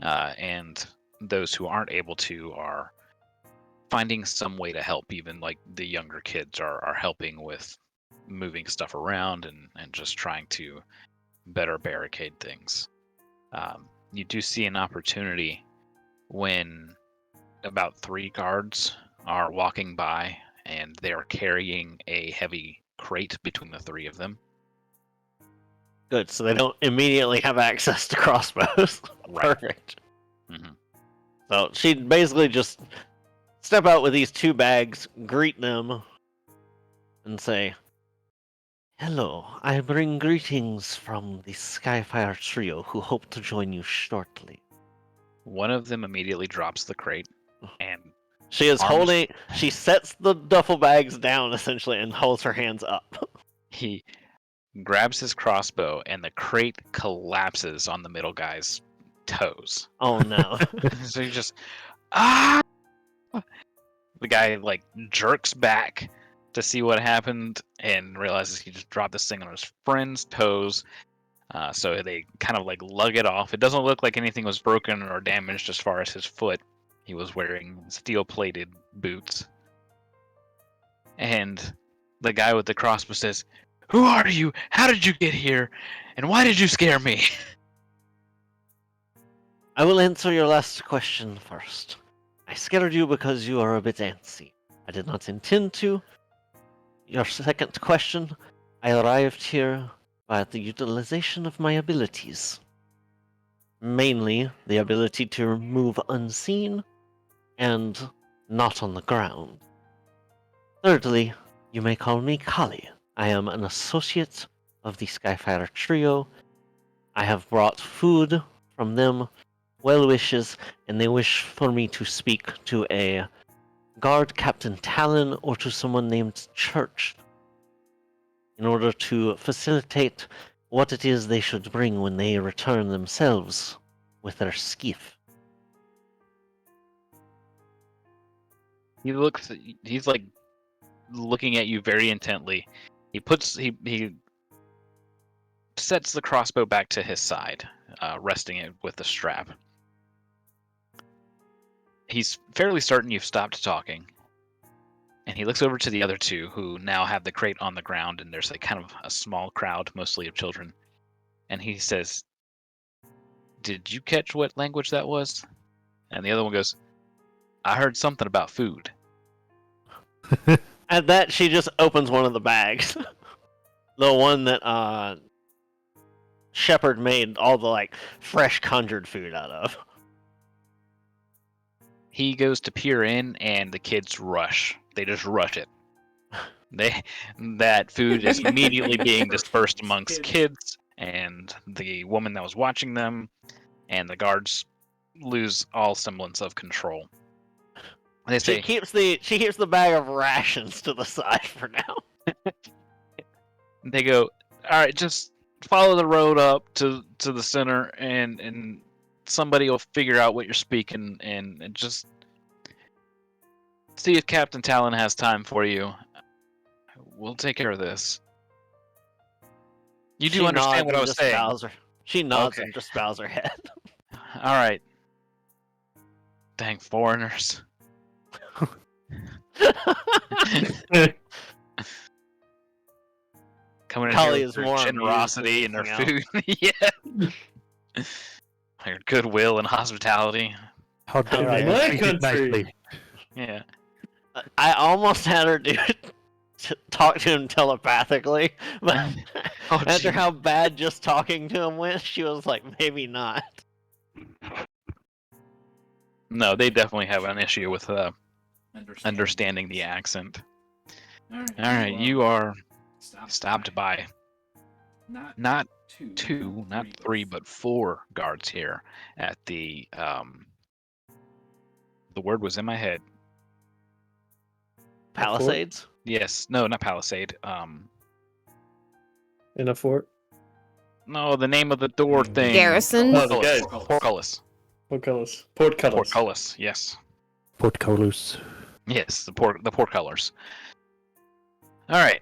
and those who aren't able to are finding some way to help. Even the younger kids are helping with moving stuff around and just trying to better barricade things. You do see an opportunity when about 3 guards are walking by, and they are carrying a heavy crate between the 3 of them. Good, so they don't immediately have access to crossbows. Right. Perfect. Mhm. So she'd basically just step out with these 2 bags, greet them, and say, hello, I bring greetings from the Skyfire trio who hope to join you shortly. One of them immediately drops the crate, and She is Arms- she sets the duffel bags down essentially and holds her hands up. he grabs his crossbow, and the crate collapses on the middle guy's toes. Oh no. So he just ah. The guy jerks back to see what happened and realizes he just dropped this thing on his friend's toes. So they kind of lug it off. It doesn't look like anything was broken or damaged as far as his foot. He was wearing steel-plated boots. And the guy with the crossbow says, "Who are you? How did you get here? And why did you scare me?" I will answer your last question first. I scared you because you are a bit antsy. I did not intend to. Your second question, I arrived here by the utilization of my abilities. Mainly the ability to move unseen and not on the ground. Thirdly, you may call me Kali. I am an associate of the Skyfire trio. I have brought food from them, well wishes, and they wish for me to speak to a guard Captain Talon or to someone named Church in order to facilitate what it is they should bring when they return themselves with their skiff. He's looking at you very intently. He sets the crossbow back to his side, resting it with the strap. He's fairly certain you've stopped talking, and he looks over to the other 2 who now have the crate on the ground, and there's kind of a small crowd, mostly of children. And he says, "Did you catch what language that was?" And the other one goes, "I heard something about food." At that, she just opens one of the bags. The one that Shepard made all the fresh conjured food out of. He goes to peer in, and the kids rush. They just rush it. That food is immediately being dispersed amongst kids and the woman that was watching them, and the guards lose all semblance of control. They She say, keeps the bag of rations to the side for now. they go, "All right, just follow the road up to the center, and somebody will figure out what you're speaking, and just see if Captain Talon has time for you. We'll take care of this. You do She understand nods what I and was just saying. bows her- She nods Okay. and just bows her head. All right. Dang foreigners. Coming in Kali here is with more their amused than generosity and their anything food. Yeah. Your goodwill and hospitality. How dare I In my treat it country. nicely? Yeah. I almost had her talk to him telepathically, but Oh, after gee. how bad just talking to him went, she was like, maybe not. No, they definitely have an issue with understanding the accent. All right, you are stopped by not two, not three, but 4 guards here at the word was in my head. Palisades? Yes, no, not Palisade. In a fort. No, the name of the door thing. Garrison? Oh, the Portcullis. gate. Portcullis. Portcullis. Portcullis. Portcullis. Yes. Portcullis. Yes, the portcullis. All right,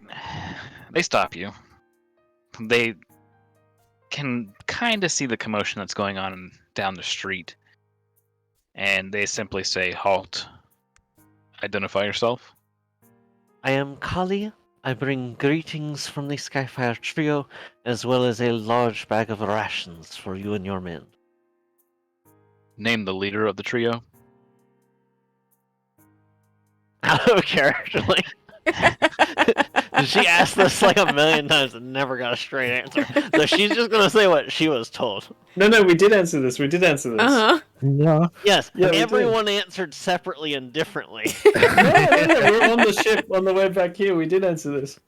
they stop you. They can kind of see the commotion that's going on down the street, and they simply say, "Halt! Identify yourself." I am Kali. I bring greetings from the Skyfire Trio, as well as a large bag of rations for you and your men. Name the leader of the trio. Out of character, like, she asked this like a million times and never got a straight answer. So she's just gonna say what she was told. No, we did answer this. Uh-huh. Yeah. Yes, Yeah, we did. everyone answered separately and differently. No, we're on the ship on the way back here. We did answer this.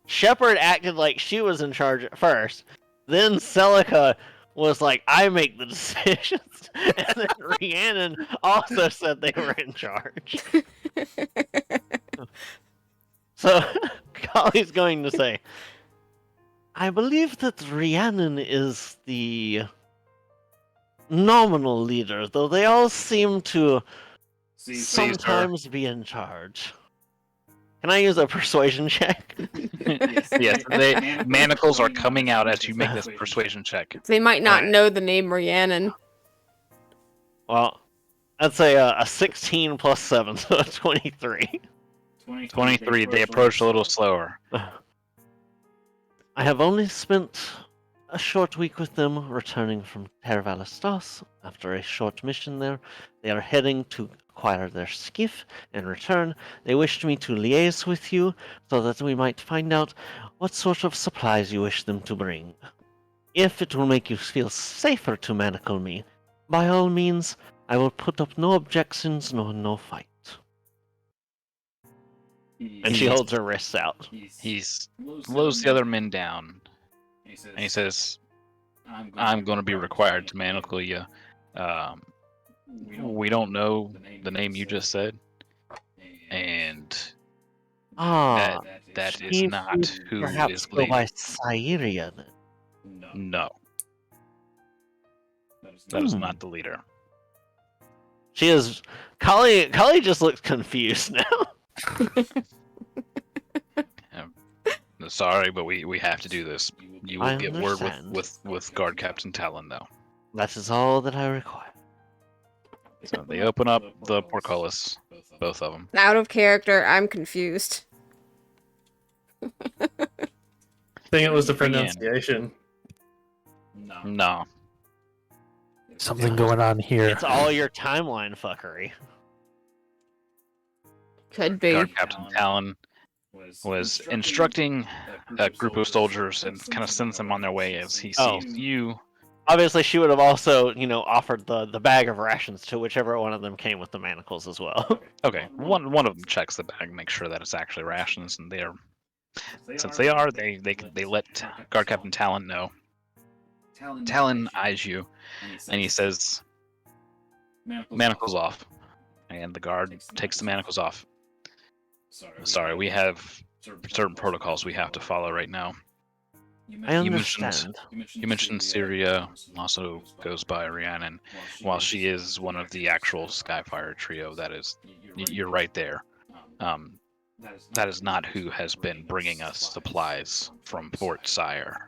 Shepard acted like she was in charge at first. Then Celica was like, I make the decisions. And then Rhiannon also said they were in charge. So Kali's going to say, I believe that Rhiannon is the nominal leader, though they all seem to sometimes be in charge. Can I use a persuasion check? Yes, manacles are coming out as you make this persuasion check. They might not Alright. know the name Rhiannon. Well, I'd say a 16 plus 7, so a 23. 23. They approach a little slower. I have only spent a short week with them, returning from Tervalastos. After a short mission there, they are heading to acquire their skiff. In return, they wished me to liaise with you so that we might find out what sort of supplies you wish them to bring. If it will make you feel safer to manacle me, by all means, I will put up no objections nor no fight. And she holds her wrists out. He slows the other men down, and he says, I'm going to be required to manacle you. We don't know the name you just said, and Ah, that is he not would who perhaps is go leading. by Syria then. No, that is Hmm. not the leader. She is. Kali just looks confused now. Sorry, but we have to do this. You will I get word understand. with Guard Captain Talon, though. That is all that I require. So they open up the portcullis, both of them. Out of character, I'm confused. I think it was the Rhiannon. pronunciation. No, Something going on here. It's all your timeline fuckery. Could be. Guard Captain Talon was instructing a group of soldiers and kind of sends them on their way as he Oh. sees you. Obviously, she would have also, offered the bag of rations to whichever one of them came with the manacles as well. Okay, one of them checks the bag, make sure that it's actually rations, and since they let Guard Captain Talon know. Talon eyes you, and he says, "Manacles off," and the guard takes the manacles off. Sorry, we have certain protocols we have to follow right now. I You mentioned- understand. You mentioned Syria also goes by Rhiannon. While she is one of the actual Skyfire trio, that is, you're right there. That is not who has been bringing us supplies from Fort Sire.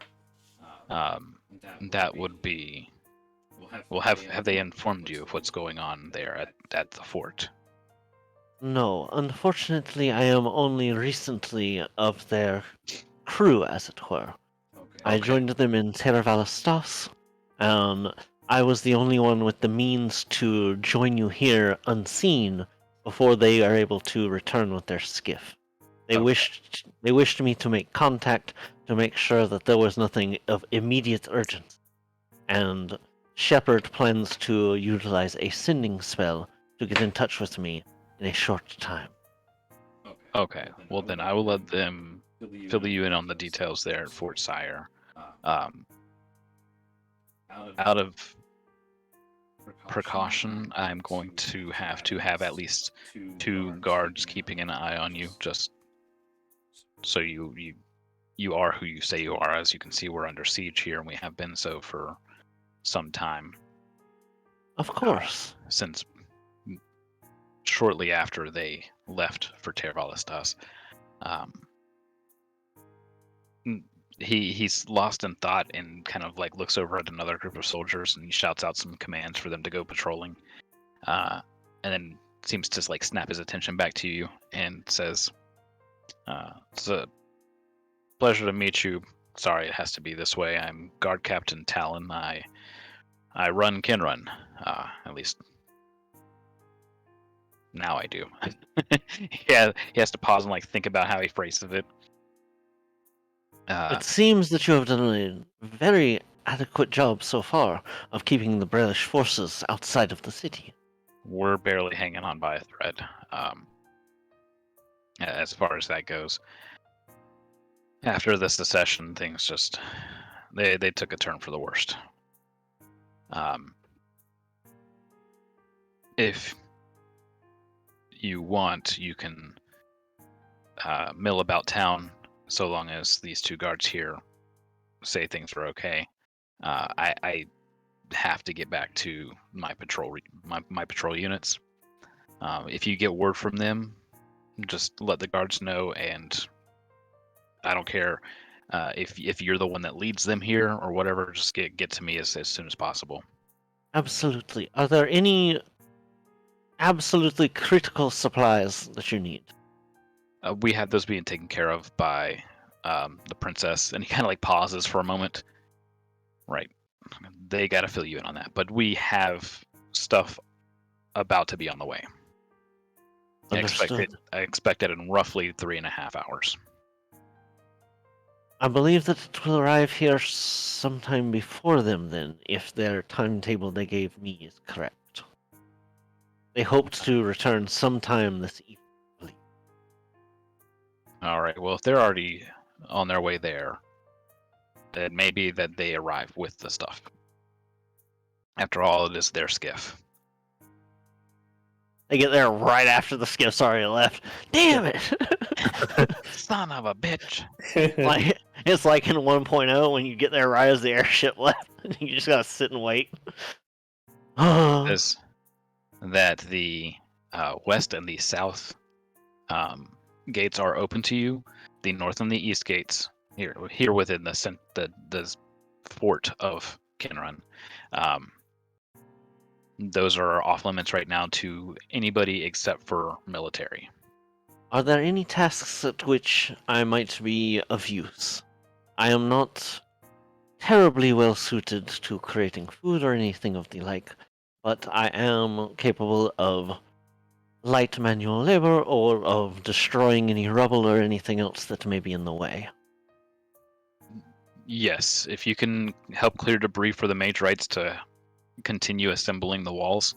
That would be. Well, have they informed you of what's going on there at the fort? No, unfortunately, I am only recently of their crew, as it were. I Okay. joined them in Terra Valastas, and I was the only one with the means to join you here unseen before they are able to return with their skiff. They Okay. wished me to make contact to make sure that there was nothing of immediate urgency, and Shepard plans to utilize a sending spell to get in touch with me in a short time. Okay. Well, then I will let them fill you in on the details there at Fort Sire. Out of precaution, I'm going to have at least 2 guards keeping an eye on you, just so you are who you say you are. As you can see, we're under siege here, and we have been so for some time. Of course. Since shortly after they left for Tervalistas. He's lost in thought and kind of like looks over at another group of soldiers and he shouts out some commands for them to go patrolling. And then seems to like snap his attention back to you and says, "It's a pleasure to meet you. Sorry, it has to be this way. I'm Guard Captain Talon. I run Kinrun. At least now I do." Yeah, he has to pause and like think about how he phrases it. It seems that you have done a very adequate job so far of keeping the British forces outside of the city. We're barely hanging on by a thread, as far as that goes. After the secession, things just they took a turn for the worst. If you want, you can mill about town, so long as these 2 guards here say things are okay. I have to get back to my patrol my patrol units. If you get word from them, just let the guards know, and I don't care if you're the one that leads them here or whatever. Just get to me as soon as possible. Absolutely. Are there any absolutely critical supplies that you need? We have those being taken care of by the princess, and he kind of like pauses for a moment. Right, they got to fill you in on that, but we have stuff about to be on the way. I expect it in roughly 3.5 hours. I believe that it will arrive here sometime before them then, if their timetable they gave me is correct. They hoped to return sometime this evening. All right, well, if they're already on their way there, then maybe that they arrive with the stuff. After all, it is their skiff. They get there right after the skiff's already left. Damn it! Son of a bitch. Like, it's like in 1.0 when you get there right as the airship left, and you just gotta sit and wait. Is that the west and the south gates are open to you. The north and the east gates here within the fort of Kinrun. Those are off limits right now to anybody except for military. Are there any tasks at which I might be of use? I am not terribly well suited to creating food or anything of the like, but I am capable of light manual labor or of destroying any rubble or anything else that may be in the way. Yes, if you can help clear debris for the mage rights to continue assembling the walls,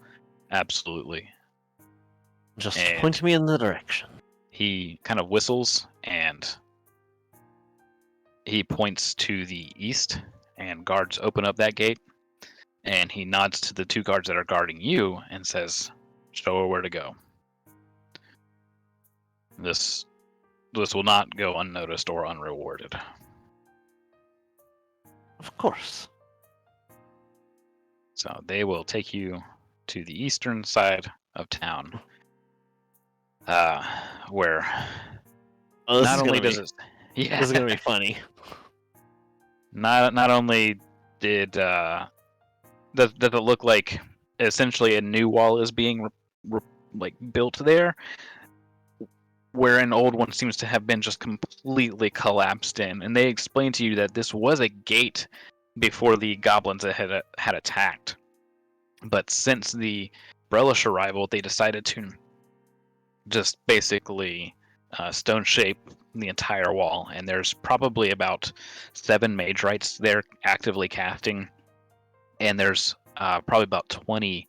absolutely. Just And point me in the direction. He kind of whistles and he points to the east, and guards open up that gate, and he nods to the 2 guards that are guarding you and says, "Show her where to go. This will not go unnoticed or unrewarded." Of course. So they will take you to the eastern side of town. where Oh, this not is only gonna does be, it, yeah, this is gonna be funny. not only did does it look like essentially a new wall is being like built there, where an old one seems to have been just completely collapsed in. And they explained to you that this was a gate before the goblins had attacked, but since the Brelish arrival, they decided to just basically stone shape the entire wall. And there's probably about 7 mage rights there actively casting, and there's probably about 20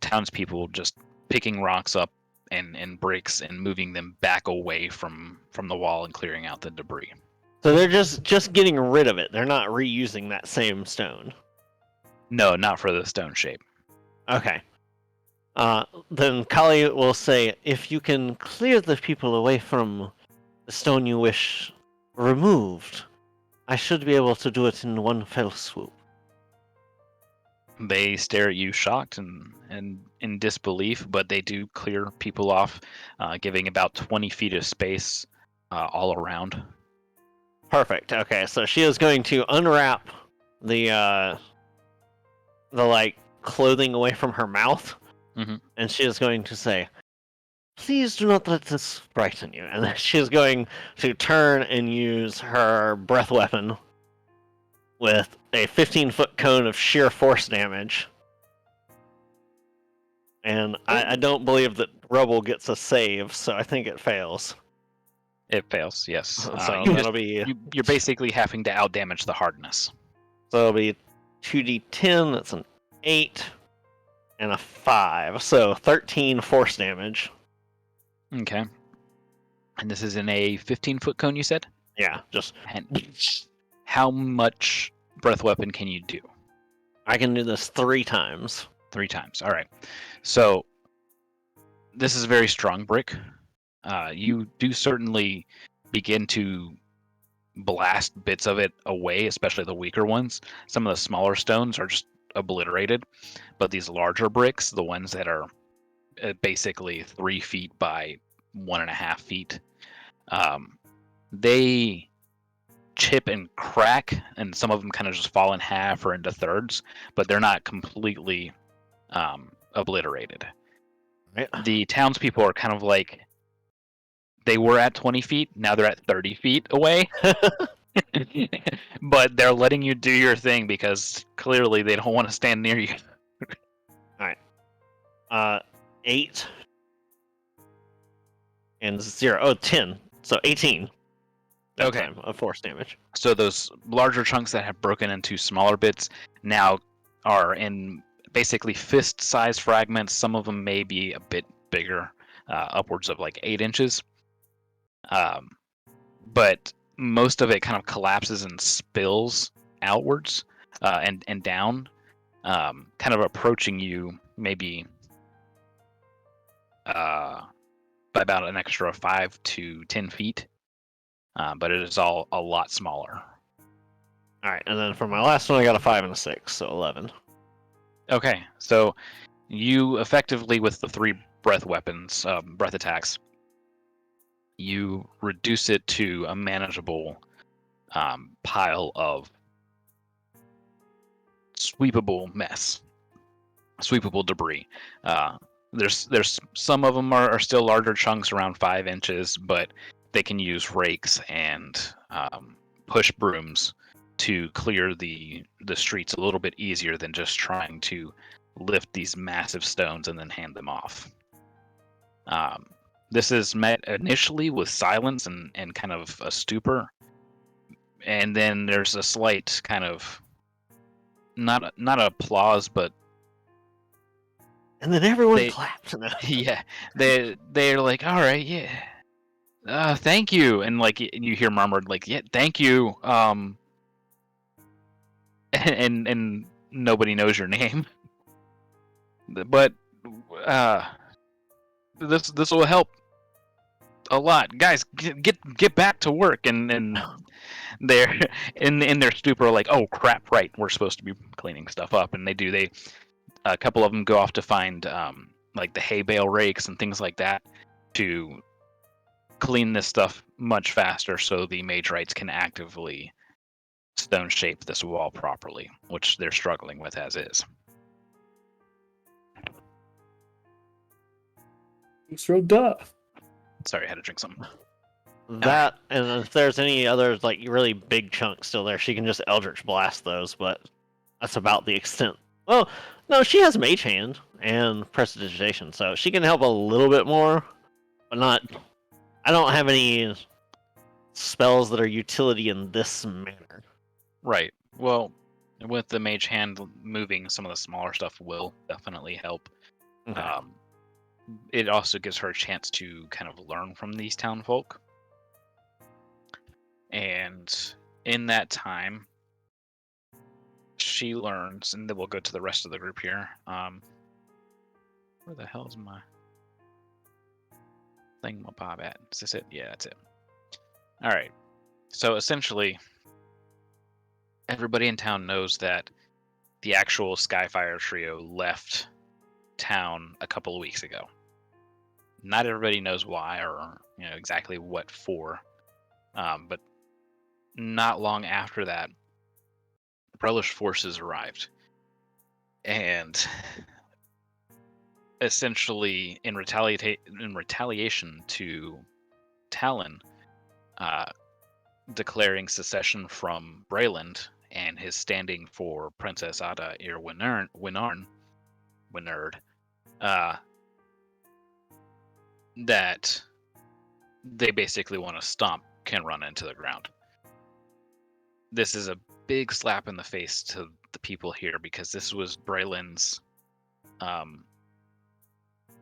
townspeople just picking rocks up and bricks and moving them back away from the wall and clearing out the debris. So they're just getting rid of it. They're not reusing that same stone. No, not for the stone shape. Okay. Then Kali will say, if you can clear the people away from the stone you wish removed, I should be able to do it in one fell swoop. They stare at you shocked and in disbelief, but they do clear people off, giving about 20 feet of space all around. Perfect. Okay, so she is going to unwrap the like clothing away from her mouth, and she is going to say, "Please do not let this frighten you." And then she is going to turn and use her breath weapon with a 15-foot cone of sheer force damage. And I don't believe that Rubble gets a save, so I think it fails. It fails, yes. So You're be basically having to outdamage the hardness. So it'll be 2d10, that's an 8, and a 5. So 13 force damage. Okay. And this is in a 15-foot cone, you said? Yeah, just... And how much breath weapon can you do? I can do this 3 times. 3 times. All right. So this is a very strong brick. You do certainly begin to blast bits of it away, especially the weaker ones. Some of the smaller stones are just obliterated, but these larger bricks, the ones that are basically 3 feet by 1.5 feet, they chip and crack, and some of them kind of just fall in half or into thirds, but they're not completely obliterated. Right. The townspeople are kind of like, they were at 20 feet, now they're at 30 feet away. But they're letting you do your thing because clearly they don't want to stand near you. 8 and 0. Oh, 10. So 18. That Okay. time of force damage. So those larger chunks that have broken into smaller bits now are in basically fist-sized fragments. Some of them may be a bit bigger, upwards of like 8 inches. But most of it kind of collapses and spills outwards and down, kind of approaching you maybe by about an extra 5 to 10 feet. But it is all a lot smaller. Alright, and then for my last one, I got a 5 and a 6, so 11. Okay, so you effectively, with the 3 breath weapons, breath attacks, you reduce it to a manageable pile of sweepable mess, sweepable debris. There's some of them are still larger chunks, around 5 inches, but they can use rakes and push brooms to clear the streets a little bit easier than just trying to lift these massive stones and then hand them off. This is met initially with silence and kind of a stupor, and then there's a slight kind of not applause, but And then everyone They- clapped. yeah, they're like, all right, yeah, thank you, and like you hear murmured like, yeah, thank you, and nobody knows your name, but this will help a lot, guys. Get back to work, and they're in their stupor like, oh crap, right, we're supposed to be cleaning stuff up, and they a couple of them go off to find like the hay bale rakes and things like that, to clean this stuff much faster so the mage rights can actively stone shape this wall properly, which they're struggling with as is. It's real duh. Sorry, I had to drink something. That, and if there's any other like really big chunks still there, she can just Eldritch Blast those, but that's about the extent. Well, no, she has Mage Hand and Prestidigitation, so she can help a little bit more, but not. I don't have any spells that are utility in this manner. Right. Well, with the mage hand moving, some of the smaller stuff will definitely help. Okay. It also gives her a chance to kind of learn from these townfolk. And in that time, she learns, and then we'll go to the rest of the group here. Where the hell is my thingamabob at? Is this it? Yeah, that's it. All right. So essentially, everybody in town knows that the actual Skyfire trio left town a couple of weeks ago. Not everybody knows why or exactly what for, but not long after that, Brellish forces arrived, and essentially in retaliation to Talon declaring secession from Brayland and his standing for Princess Ada Ir Winard, that they basically want to stomp Kenrun into the ground. This is a big slap in the face to the people here because this was Brayland's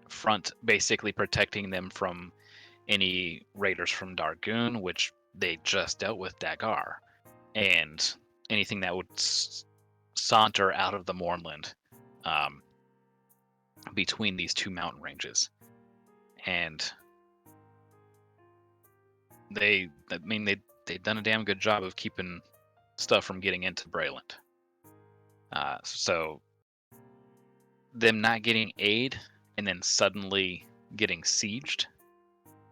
front, basically protecting them from any raiders from Dargoon, which they just dealt with Dagar, and anything that would saunter out of the Mournland between these two mountain ranges. And they've done a damn good job of keeping stuff from getting into Brayland. So them not getting aid and then suddenly getting sieged,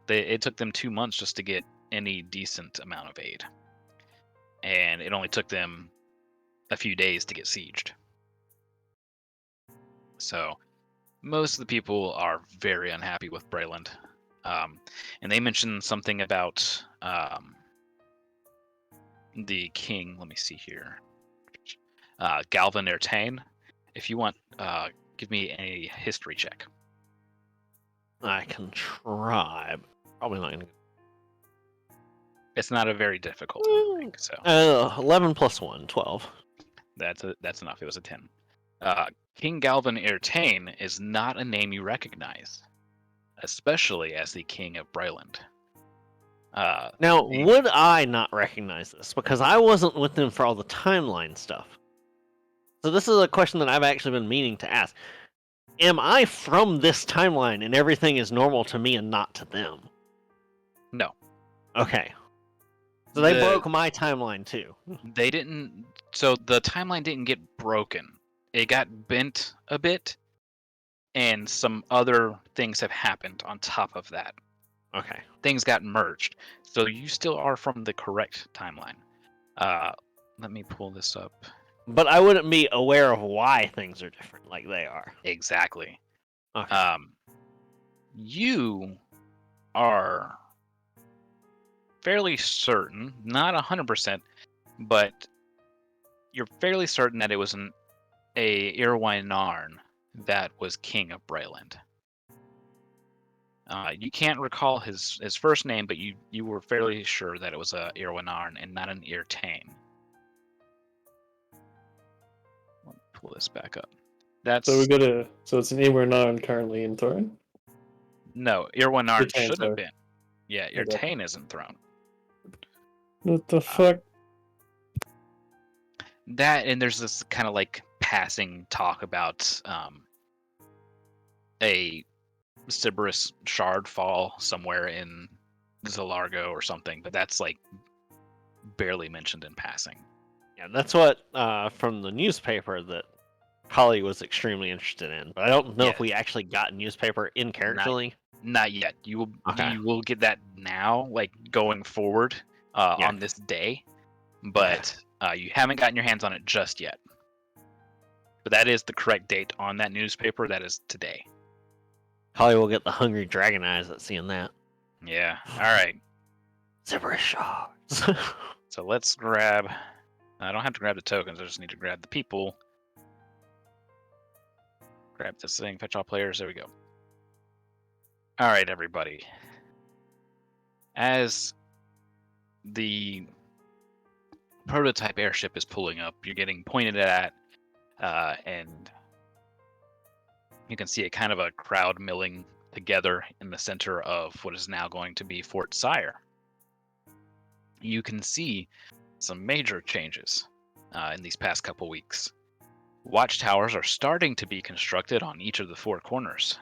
it took them 2 months just to get any decent amount of aid. And it only took them a few days to get sieged. So most of the people are very unhappy with Brayland. And they mentioned something about the king. Let me see here. Galvin Ertain. If you want, give me a history check. I can try, but probably not gonna. It's not a very difficult one, I think, so 11 plus 1, 12. that's enough. It was a 10. King Galvin Ertain is not a name you recognize, especially as the king of Brayland. Now, would I not recognize this? Because I wasn't with them for all the timeline stuff. So this is a question that I've actually been meaning to ask. Am I from this timeline and everything is normal to me and not to them? No. Okay. So they broke my timeline too. They didn't. So the timeline didn't get broken. It got bent a bit, and some other things have happened on top of that. Okay. Things got merged. So you still are from the correct timeline. Let me pull this up. But I wouldn't be aware of why things are different like they are. Exactly. Okay. You are fairly certain, not 100%, but you're fairly certain that it was a Irwinarn that was king of Brayland. You can't recall his first name, but you were fairly sure that it was a Irwinarn and not an Ertain. Let me pull this back up. That's So it's an Irwinarn currently in Thorin? no, Irwinarn Ertain, should sorry. have been. Yeah, Okay. Ertain isn't thrown. What the fuck? That, and there's this kind of like passing talk about a Sybaris shard fall somewhere in Zalargo or something, but that's like barely mentioned in passing. Yeah, that's what from the newspaper that Holly was extremely interested in, but I don't know if Yeah. we actually got newspaper in characterly. Not yet. You Okay. will get that now, like going forward Yeah. on this day, but you haven't gotten your hands on it just yet. But that is the correct date on that newspaper. That is today. Holly will get the hungry dragon eyes at seeing that. Yeah. All right. Zebra shards. So let's grab. I don't have to grab the tokens. I just need to grab the people. Grab this thing. Fetch all players. There we go. All right, everybody. As the prototype airship is pulling up, you're getting pointed at, and you can see a kind of a crowd milling together in the center of what is now going to be Fort Sire. You can see some major changes in these past couple weeks. Watchtowers are starting to be constructed on each of the four corners.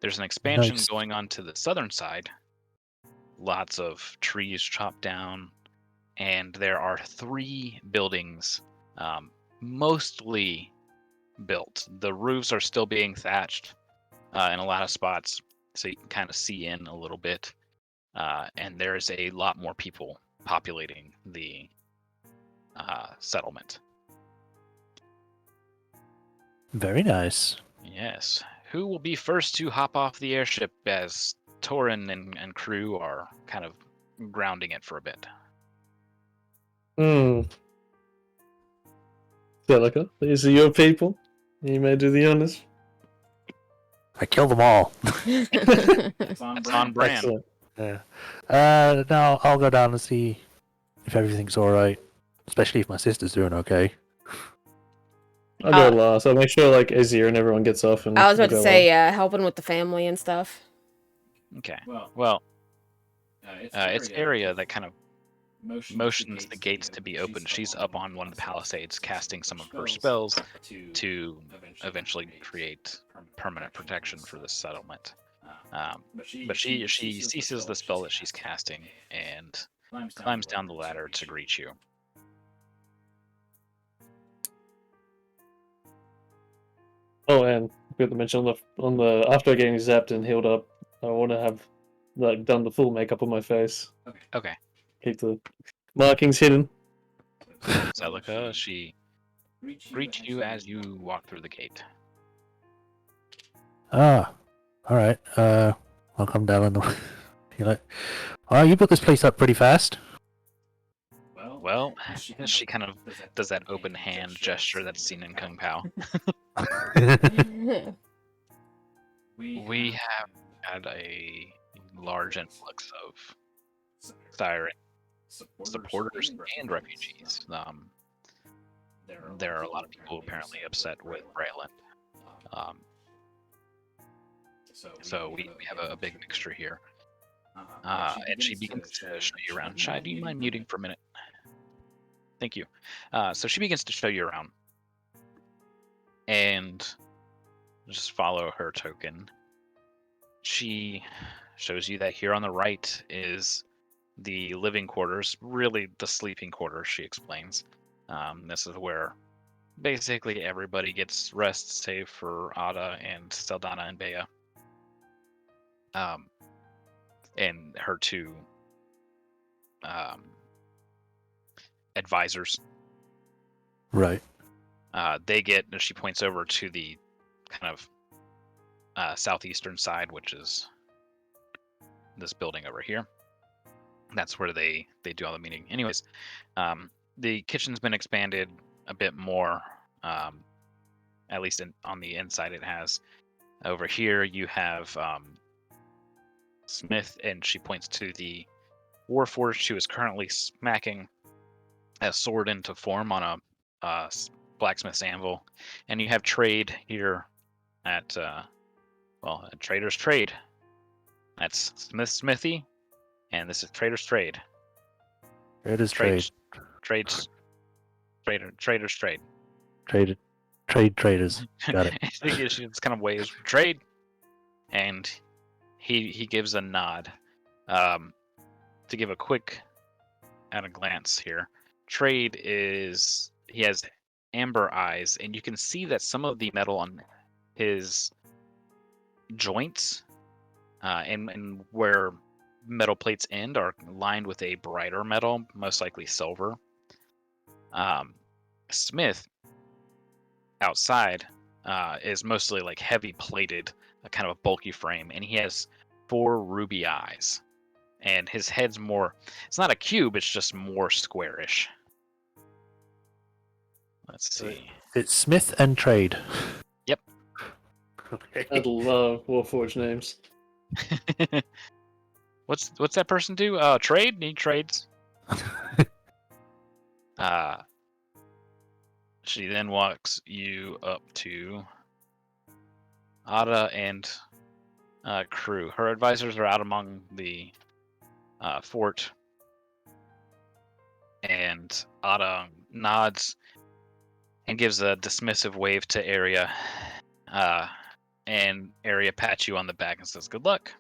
There's an expansion Nice. going on to the southern side. Lots of trees chopped down, and there are 3 buildings mostly built. The roofs are still being thatched in a lot of spots, so you can kind of see in a little bit. And there's a lot more people populating the settlement. Very nice. Yes. Who will be first to hop off the airship as Torin and crew are kind of grounding it for a bit? Celica, these are your people. You may do the honors. I killed them all. It's on brand. Excellent. Yeah. Now I'll go down and see if everything's all right, especially if my sister's doing okay. I'll go last. I'll make sure like Azir and everyone gets off. And I was about we'll to go say, helping with the family and stuff. Okay. Well, it's area that kind of motions the gates to be open. She's up on one of the palisades casting some of her spells to eventually create permanent protection for this settlement. But she ceases the spell that she's casting and climbs down the ladder to greet you. Oh, and I forgot to mention on the after getting zapped and healed up, I want to have like done the full makeup on my face. Okay. Keep the markings hidden. Celica, she greets you as you walk through the gate. Ah, all right. I'll come down and you're like, oh, you built this place up pretty fast. Well, she kind of does that open hand gesture that's seen in Kung Pao. We have had a large influx of Siren supporters and refugees. There are a lot of people apparently upset with Braylon. So we have a big mixture here. And she begins to show you around. Shai, do you mind muting for a minute? Thank you. So she begins to show you around. And just follow her token. She shows you that here on the right is the living quarters, really the sleeping quarters, she explains. This is where basically everybody gets rest, save for Ada and Saldana and Bea. And her 2 advisors. Right. They get, she points over to the kind of southeastern side, which is this building over here. That's where they do all the meeting. Anyways, the kitchen's been expanded a bit more, at least on the inside it has. Over here you have Smith, and she points to the Warforged. She was currently smacking a sword into form on a blacksmith's anvil. And you have trade here at, a Trader's Trade. That's Smith's Smithy, and this is Trader's Trade. It is trade. Trader's Trade. Traders. Got it. It's kind of ways trade, and he gives a nod. To give a quick at a glance here, trade is he has amber eyes, and you can see that some of the metal on his joints and where metal plates end are lined with a brighter metal, most likely silver. Smith outside is mostly like heavy plated, a kind of a bulky frame, and he has 4 ruby eyes. And his head's more, it's not a cube, it's just more squarish. Let's see. It's Smith and Trade. Yep. Okay. I love Warforged names. What's that person do? Trade? Need trades? She then walks you up to Ada and crew. Her advisors are out among the fort, and Ada nods and gives a dismissive wave to Arya, and Arya pats you on the back and says, "Good luck."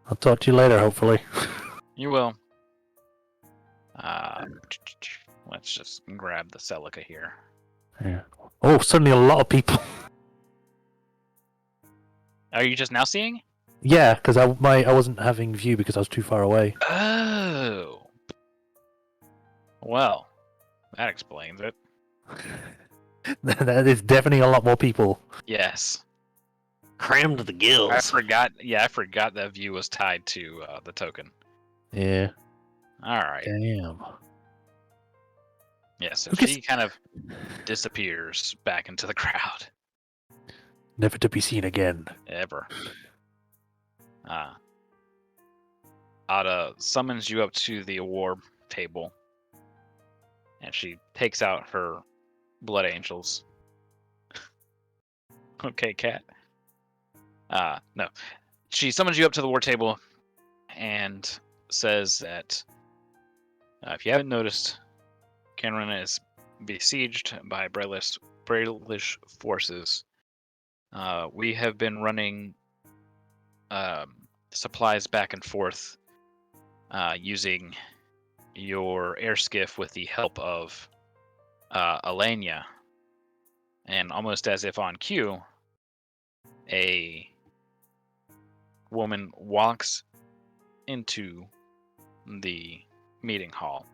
I'll talk to you later, hopefully. You will. Let's just grab the Celica here. Yeah. Oh, suddenly a lot of people. Are you just now seeing? Yeah, because I wasn't having view because I was too far away. Oh. Well, that explains it. That is definitely a lot more people. Yes. Crammed to the gills. I forgot. Yeah, I forgot that view was tied to the token. Yeah. All right. Damn. Yeah, so Who gets- she kind of disappears back into the crowd. Never to be seen again. Ever. Ada summons you up to the war table, and she takes out her blood angels. Okay, cat. No. She summons you up to the war table and says that if you haven't noticed, Canron is besieged by Brailish forces. We have been running supplies back and forth using your air skiff with the help of Elenia. And almost as if on cue, a woman walks into the meeting hall.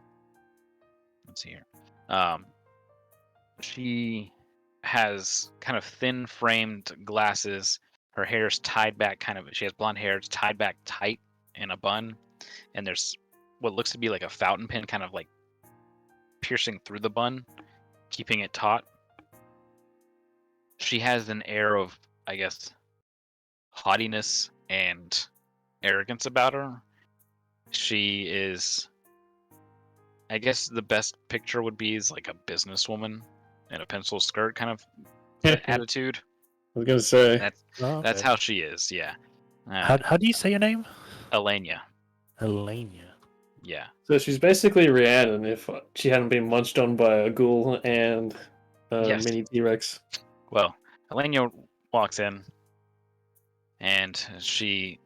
Let's see here. She has kind of thin framed glasses. Her hair's tied back she has blonde hair. It's tied back tight in a bun. And there's what looks to be like a fountain pen kind of like piercing through the bun, keeping it taut. She has an air of, I guess, haughtiness and arrogance about her. She is, I guess the best picture would be is like a businesswoman in a pencil skirt kind of attitude. I was gonna say. That's how she is, yeah. How do you say your name? Elenia, Elenia. yeah. So she's basically Rhiannon if she hadn't been munched on by a ghoul and a Yes. mini T-Rex. Well, Elenia walks in, and she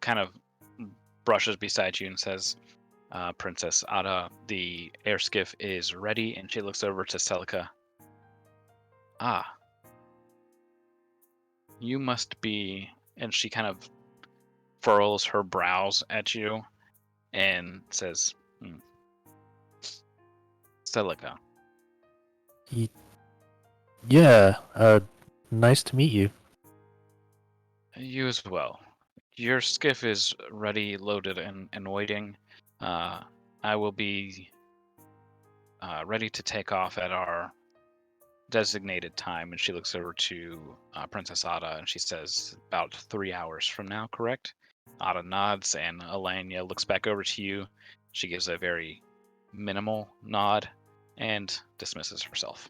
kind of brushes beside you and says, Princess Ada, the air skiff is ready, and she looks over to Celica. Ah. You must be... And she kind of furrows her brows at you and says, Celica. Yeah, nice to meet you. You as well. Your skiff is ready, loaded, and waiting. I will be ready to take off at our designated time. And she looks over to Princess Ada and she says, about 3 hours from now, correct? Ada nods and Elenia looks back over to you. She gives a very minimal nod and dismisses herself.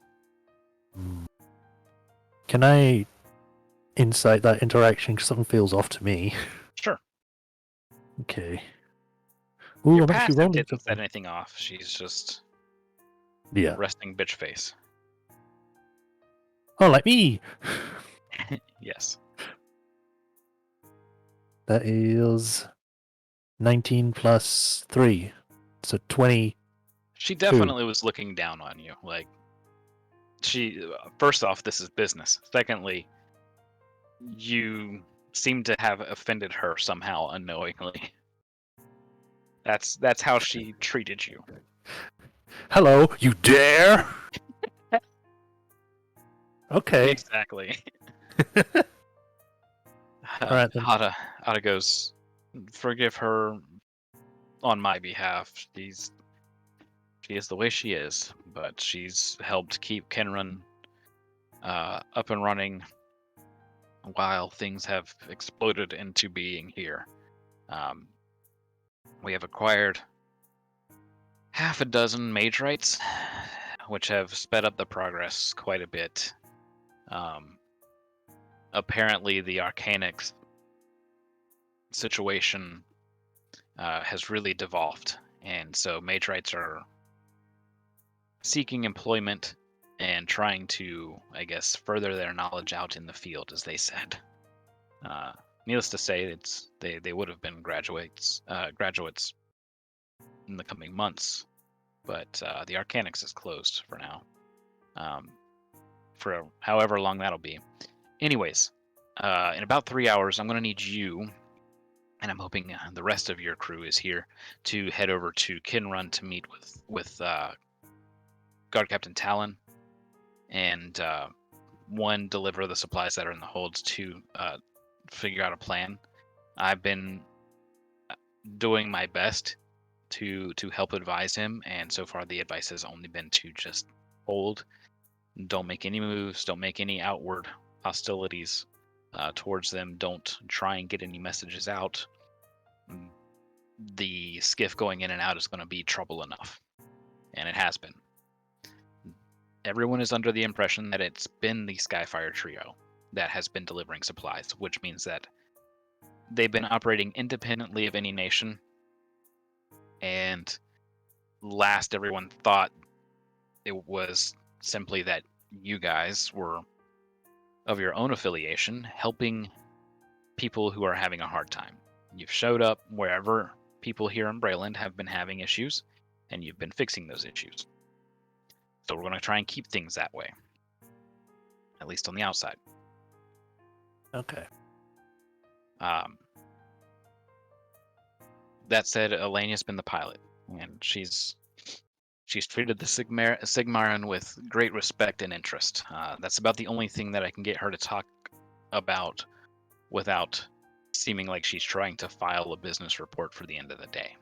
Can I insight that interaction? Because something feels off to me. Sure. Okay. Ooh, Your I'm actually passive rolling didn't set something. anything off. She's just Yeah. resting bitch face. Oh, like me. Yes. That is 19 plus 3. So 20. She definitely was looking down on you. Like, First off, this is business. Secondly, you seem to have offended her somehow unknowingly. That's how she treated you. Hello, you dare? Okay. Exactly. Alright then. Hada goes, forgive her on my behalf. She is the way she is, but she's helped keep Kenrun up and running while things have exploded into being here. We have acquired half a dozen mage rights, which have sped up the progress quite a bit. Apparently, the Arcanix situation has really devolved, and so mage rights are seeking employment and trying to, I guess, further their knowledge out in the field, as they said. Needless to say, they would have been graduates in the coming months, but the Arcanix is closed for now, for however long that'll be. Anyways, in about 3 hours, I'm going to need you, and I'm hoping the rest of your crew is here, to head over to Kinrun to meet with Guard Captain Talon, and one, deliver the supplies that are in the holds, two, figure out a plan. I've been doing my best to help advise him, and so far the advice has only been to just hold, don't make any moves, don't make any outward hostilities towards them, don't try and get any messages out. The skiff going in and out is going to be trouble enough, and it has been. Everyone is under the impression that it's been the Skyfire trio that has been delivering supplies, which means that they've been operating independently of any nation, and last everyone thought it was simply that you guys were of your own affiliation helping people who are having a hard time. You've showed up wherever people here in Brayland have been having issues, and you've been fixing those issues. So we're going to try and keep things that way, at least on the outside. Okay. That said, Elenia's been the pilot, and she's treated the Sigmarin with great respect and interest. That's about the only thing that I can get her to talk about without seeming like she's trying to file a business report for the end of the day.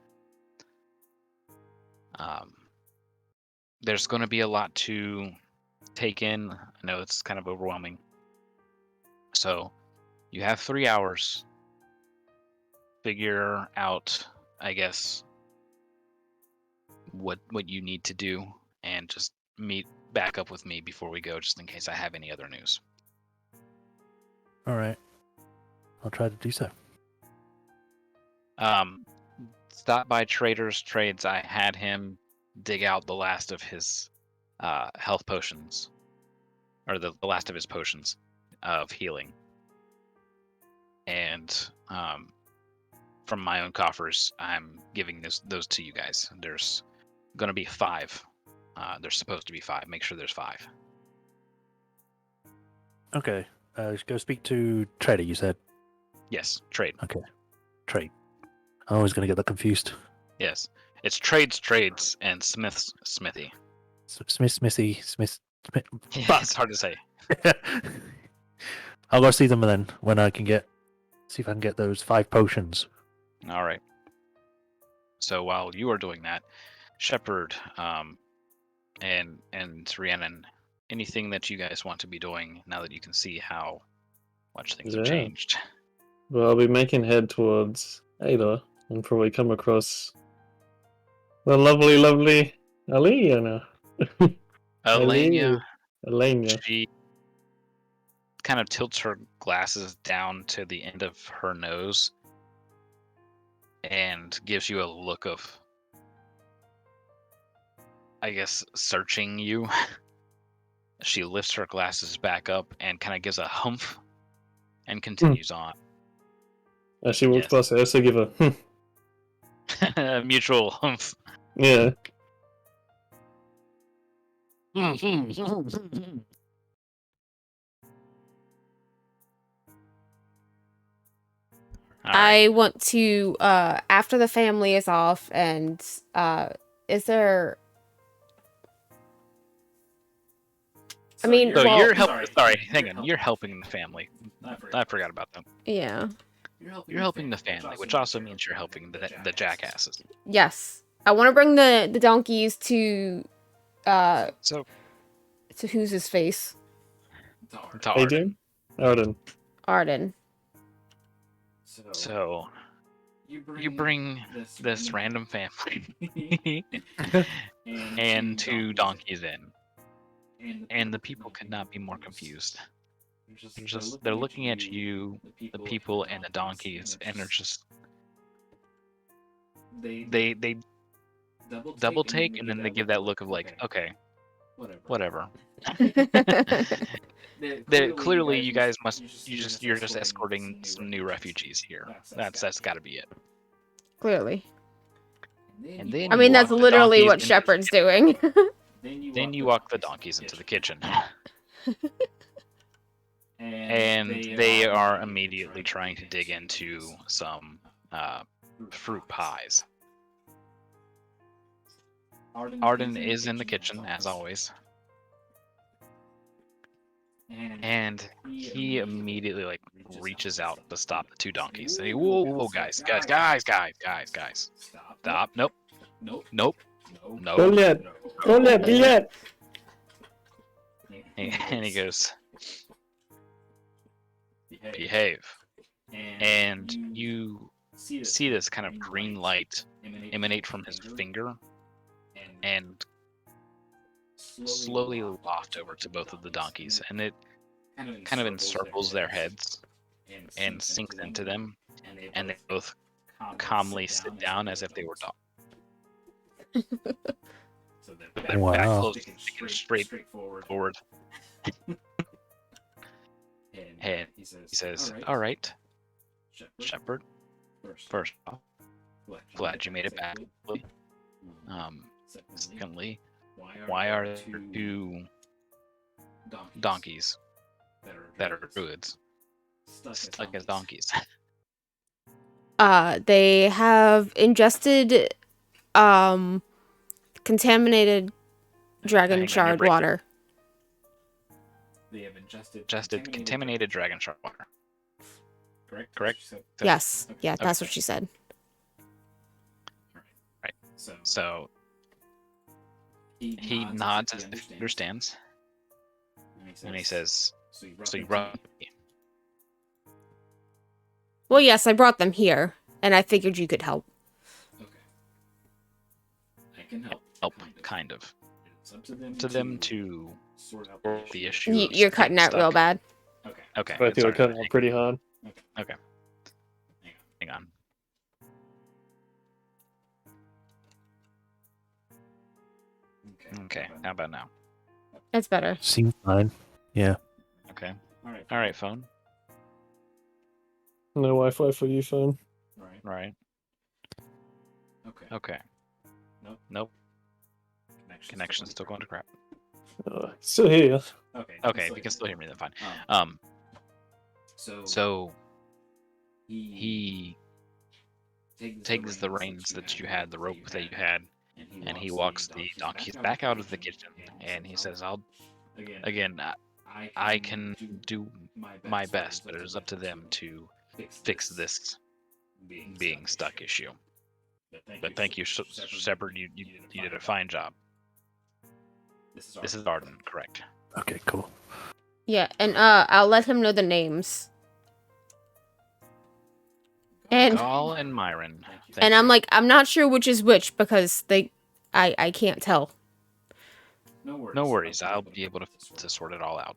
There's going to be a lot to take in. I know it's kind of overwhelming. So you have 3 hours. Figure out, I guess, what you need to do, and just meet back up with me before we go, just in case I have any other news. All right. I'll try to do so. Stop by Trader's Trades. I had him dig out the last of his health potions, or the last of his potions of healing. And from my own coffers, I'm giving those to you guys. There's going to be 5. There's supposed to be 5. Make sure there's 5. Okay. Go speak to Trader, you said? Yes, trade. Okay. Trade. I'm always going to get that confused. Yes. It's trades, and Smith's smithy. Smithy. Yeah, it's hard to say. I'll go see them then when I can see if I can get those 5 potions. All right. So while you are doing that, Shepard and Rhiannon, anything that you guys want to be doing now that you can see how much things have Yeah. changed? Well, I'll be making head towards Ada and probably come across the lovely Alenia. Elenia, Alenia. she kind of tilts her glasses down to the end of her nose and gives you a look of, I guess, searching you. She lifts her glasses back up and kind of gives a humph and continues on. As she walks Yes. past, I also give a Mutual humph. yeah. All right. I want to after the family is off and is there I mean, So well, you're helping. Sorry, hang on. You're helping the family. I forgot about them. yeah. You're helping the family, which also means you're helping the jackasses. Yes. I want to bring the donkeys to So to who's his face? to Arden. Adrian? Arden. Arden. So you bring this random family and 2 donkeys in, and the people could not be more confused. They're looking at you, the people and the donkeys, and they're just they double take, and then they give that look of like, okay, whatever. Clearly you guys you're just escorting some new refugees here. That's got to be it. Clearly. And then I you mean, that's walk the literally donkeys what into the Shepard's kitchen. doing. Then you walk the donkeys into the kitchen. And they are immediately trying to dig into some fruit pies. Arden is in the kitchen, as always. And he immediately like reaches out to stop the 2 donkeys. And he, whoa, guys. Stop. Nope. Don't let me yet. And he goes, behave. And you see this kind of green light emanate from his finger and slowly waft over to both of the donkeys, and it kind of encircles their heads and sinks into them, and they both calmly sit down as if they were dogs. So they're back Wow. close, looking straight forward. And he says, all right, Shepard, first off, glad you made it back. Secondly, why are there 2 donkeys that are druids stuck as donkeys? They have ingested contaminated dragon Hang on, shard you're breaking- water. They have ingested contaminated dragon shard water. Correct? Yes. Yeah, that's what she said. Right. So he nods as if he understands, and he says, so you brought me. Well, yes, I brought them here, and I figured you could help. Help, kind of. To them to sort the issue. You're cutting out real bad. Okay. Both you were sorry. cutting out pretty hard. Okay. Hang on. Okay. How about now? It's better. Seems fine. Yeah. Okay. All right, phone. No Wi-Fi for you, phone. Right. Okay. Nope. Connection's still going to crap. Still here. Okay, if you can still hear me, then fine. So he takes the reins that you had, the rope that you had, and he walks the donkeys back out of the kitchen, and he says, I can do my best, but it is up to them to fix this being stuck issue. But thank you, Shepard. You did a fine job. This is Arden, correct? Okay, cool. Yeah, and I'll let him know the names. And Gaul and Myron. and I'm like, I'm not sure which is which because I can't tell. No worries. I'll be able to sort it all out.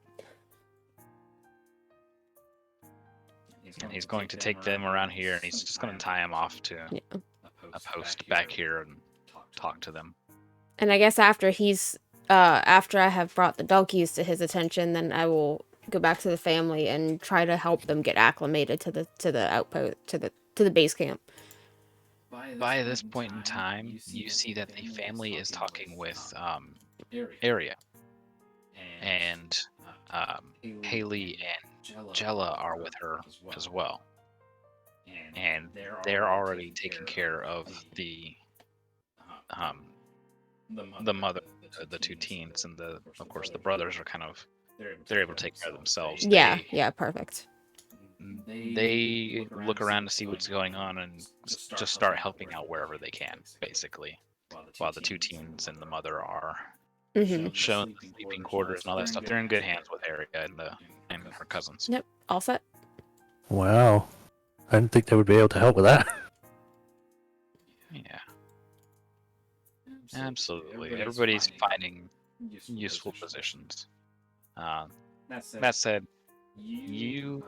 And he's going to take them around here, and he's just going to tie them off to a post back here and talk to them. And I guess after after I have brought the donkeys to his attention, then I will go back to the family and try to help them get acclimated to the outpost to the base camp. By this point in time, you see that the family is talking with Area. and Haley and Jella are with her as well. And they're already taking care of the mother, the two teens, and of course the brothers are they're able to take care of themselves. Yeah, yeah, perfect. They look around to see what's going on and just start helping out wherever they can, basically, while the two teens and the mother are Mm-hmm. shown the sleeping quarters and all that stuff. They're in good hands with Erica and her cousins. Yep, all set. Wow. I didn't think they would be able to help with that. Yeah, absolutely. Everybody's finding useful positions. That said, you,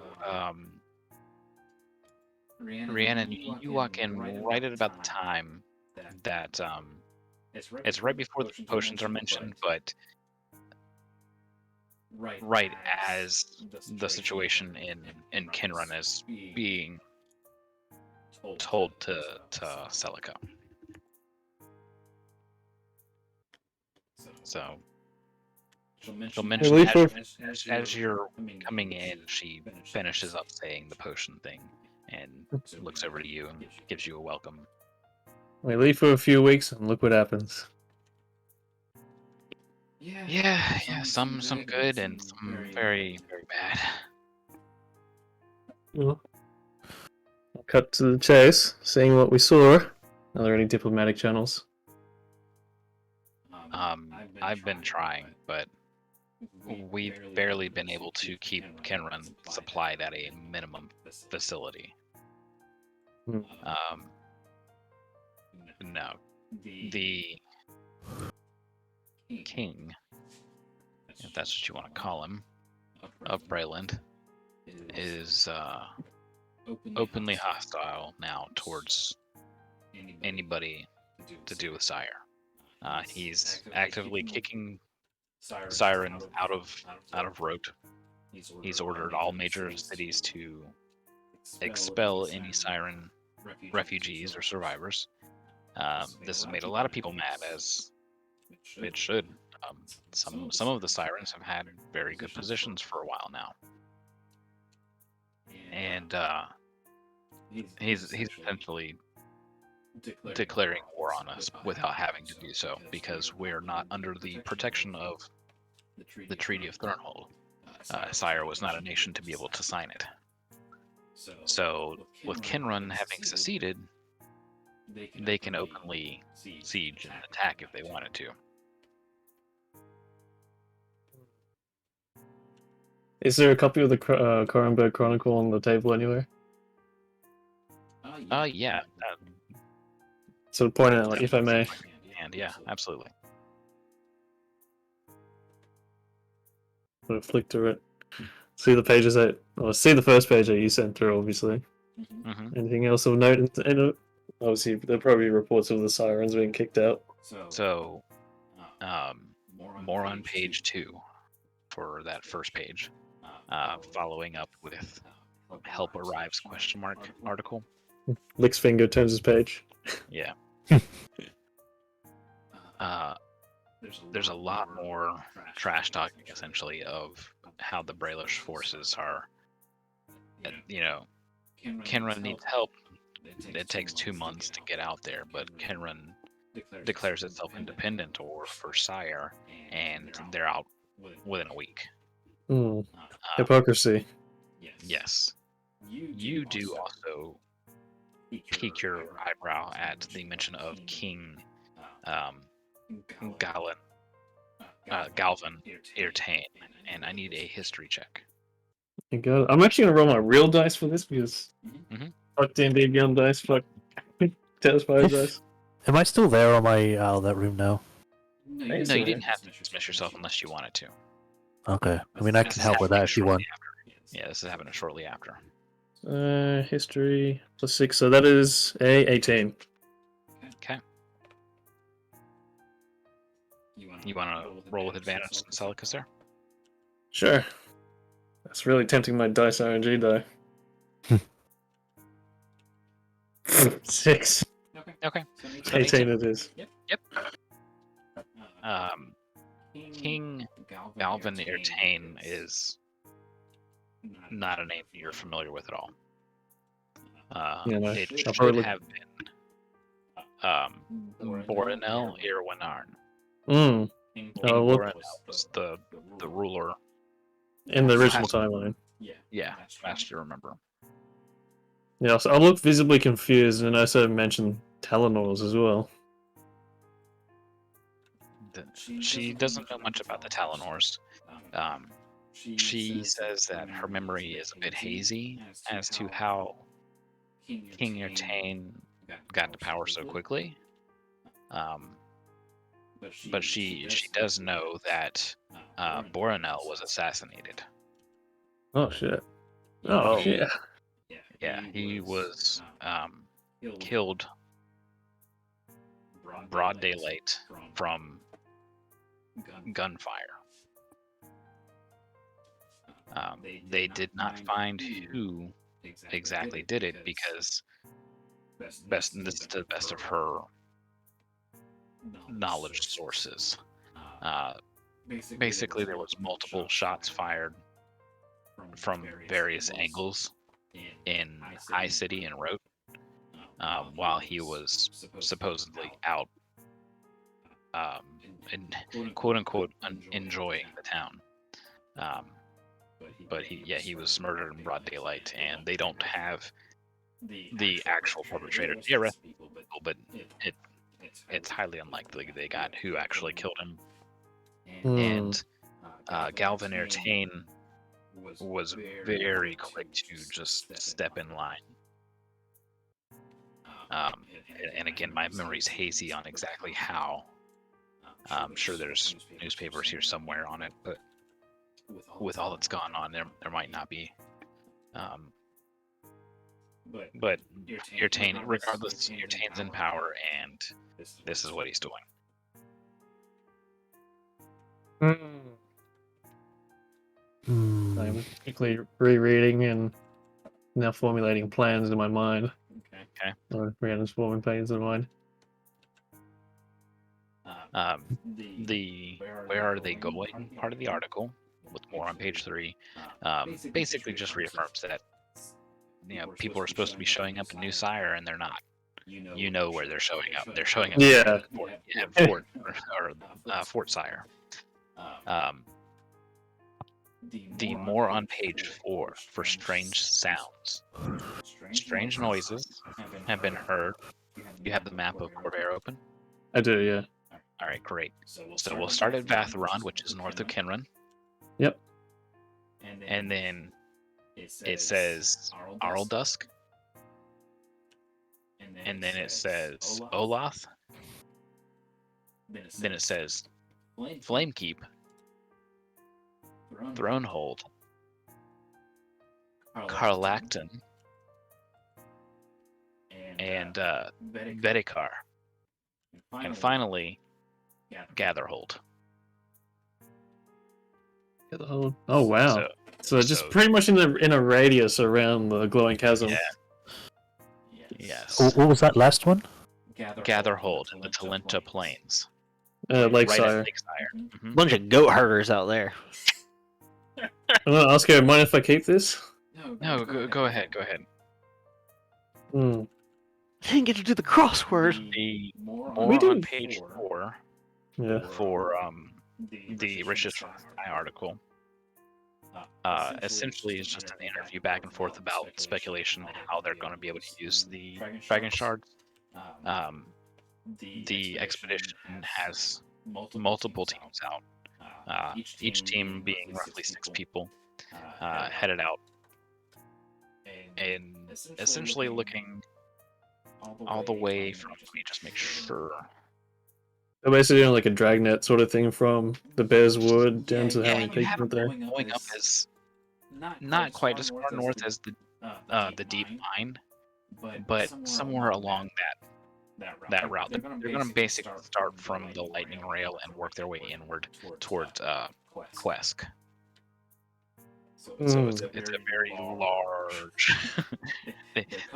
Rhiannon, you walk in right at about the time that it's right before the potions are mentioned, but right as the situation in Kinrun is being told to Celica. So she'll mention Leaf, as you're coming in, she finishes up saying the potion thing and looks over to you and gives you a welcome. we leave for a few weeks and look what happens. Yeah, some good and some very, very bad. Well, I'll cut to the chase, seeing what we saw. Are there any diplomatic channels? I've been trying, but we've barely been able to keep Kenrun supplied at a minimum facility. Hmm. No, the king, if that's what you want to call him, of Brayland, is openly hostile now towards anybody to do with Sire. He's actively kicking Sirens out of Rote. He's ordered all major cities to expel any Siren refugees or survivors. This has made a lot of people mad, as it should. Some of the Sirens have had very good positions for a while now, and he's essentially declaring war on us without having to do so, because we're not under the protection of the Treaty of Thornhold. Sire was not a nation to be able to sign it. So, with Kinrun having seceded, they can openly siege and attack if they wanted to. Is there a copy of the Korenberg Chronicle on the table anywhere? Yeah. So point out, like, if I may. And yeah, absolutely. I'm gonna flick through it. See the pages see the first page that you sent through, obviously. Hmm. Anything else of note in it? Obviously, there are probably reports of the Sirens being kicked out. So, more on page 2 for that first page. Following up with help arrives ? Article. Licks finger, turns his page. Yeah. There's a lot more trash talking, essentially, of how the Brailish forces are. Kenrun needs help. It takes 2 months to get out there, but Kenrun declares itself independent or for Sire, and they're out within a week. Hypocrisy. Yes. You do also peek your eyebrow at the mention of King Galvin Irtain, and I need a history check. I'm actually gonna roll my real dice for this because Mhm. fuck D&D Beyond dice, fuck Tales dice. Am I still there, or am I out of that room now? No, you didn't have to dismiss yourself unless you wanted to. Okay. I mean, I This can is help with happening that if you want. shortly after. Yeah, this is happening shortly after. History plus 6, so that is a 18. Okay. You want to roll with advantage on Celicus there? Sure. That's really tempting my dice RNG though. 6. Okay. 18 it is. Yep. King Galvin Irtane is not a name you're familiar with at all. Yeah, no, It I'll should probably look- have been Borinel Irwanarn. Mm, King Oh, look. Borinel was the ruler. in the original Last- timeline. Yeah, last you remember. Yeah, so I look visibly confused, and I also mentioned Telenors as well. She doesn't know much about the Talonors. She says that her memory is a bit hazy as to how King Irtane got to power so quickly. But she does know that Borinel was assassinated. Oh shit. Oh, Oh. shit. Yeah, he was killed broad daylight from gunfire. They did not find who exactly did it because this is to the best of her knowledge sources. Basically, there was multiple shots fired from various angles in High City and Rote while he was supposedly out, and quote unquote enjoying the town. But he was murdered in broad daylight, and they don't have the actual perpetrator. They arrested people, but it's highly unlikely they got who actually killed him. And Galvin Irtane was very quick to just step in line. And again, my memory's hazy on exactly how. I'm sure there's newspapers here somewhere on it, but with all that's gone on, there might not be. But Irtane, regardless, Irtane's in power, and this is what he's doing. Hmm. I'm quickly rereading and now formulating plans in my mind. Okay. Or Rhiannon's forming plans in mind. The where are they going part of the article, with more on page 3, basically just reaffirms that people are supposed to be showing up in New Sire and they're not. You know where they're showing up. They're showing up Yeah. at Fort Fort Sire. The more on page 4 for strange sounds. Strange noises have been heard. You have the map of Corvair open? I do, yeah. All right, great. So we'll start at Vatheron, which is north of Kinran. Yep. And then it says Arldusk. And then it says Olath. Then it says Flamekeep, Thronehold, Karlacton, and Vedekar. And finally, Gatherhold. Oh wow! So just pretty much in a radius around the glowing chasm. Yeah. Yes. What was that last one? Gatherhold in the Talenta Plains. Lakesire. Right at Lakesire. Mhm. Bunch of goat herders out there. I'm gonna ask you, mind if I keep this? No, go ahead. Go ahead. Hmm. I didn't get to do the crossword. The more We on didn't- page 4 Yeah. for the Richest article. Essentially, it's just an interview back and forth about speculation how they're going to be able to use the Dragon Shards. The expedition has multiple teams out. Each team being roughly 6 people headed out, and essentially looking all the way from. Let me just make sure. They're basically doing like a dragnet sort of thing from the Bears Wood down to how many you people have are it there. going up as not quite as far north as the Deep Mine, but somewhere along that route. They're going to basically start from the Lightning Rail and work their way inward towards Quesk. So it's a very large.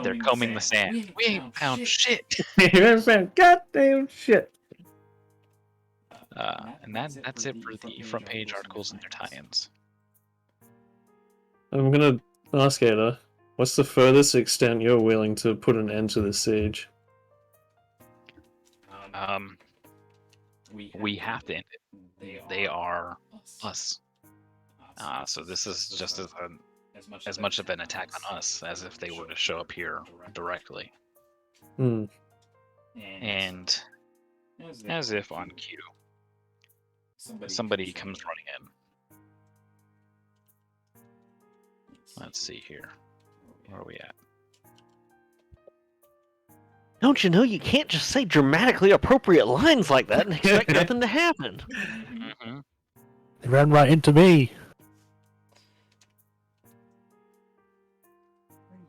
They're combing the sand. We ain't found shit. You haven't found goddamn shit. And that's it for the front page articles and their tie-ins. I'm gonna ask Ada, what's the furthest extent you're willing to put an end to the siege? We have to end it. They are us. So this is just as much of an attack on us as if they were to show up here directly. Hmm. And as if on cue, somebody comes running in. Let's see here. Where are we at? Don't you know you can't just say dramatically appropriate lines like that and expect nothing to happen? Mm-hmm. They ran right into me.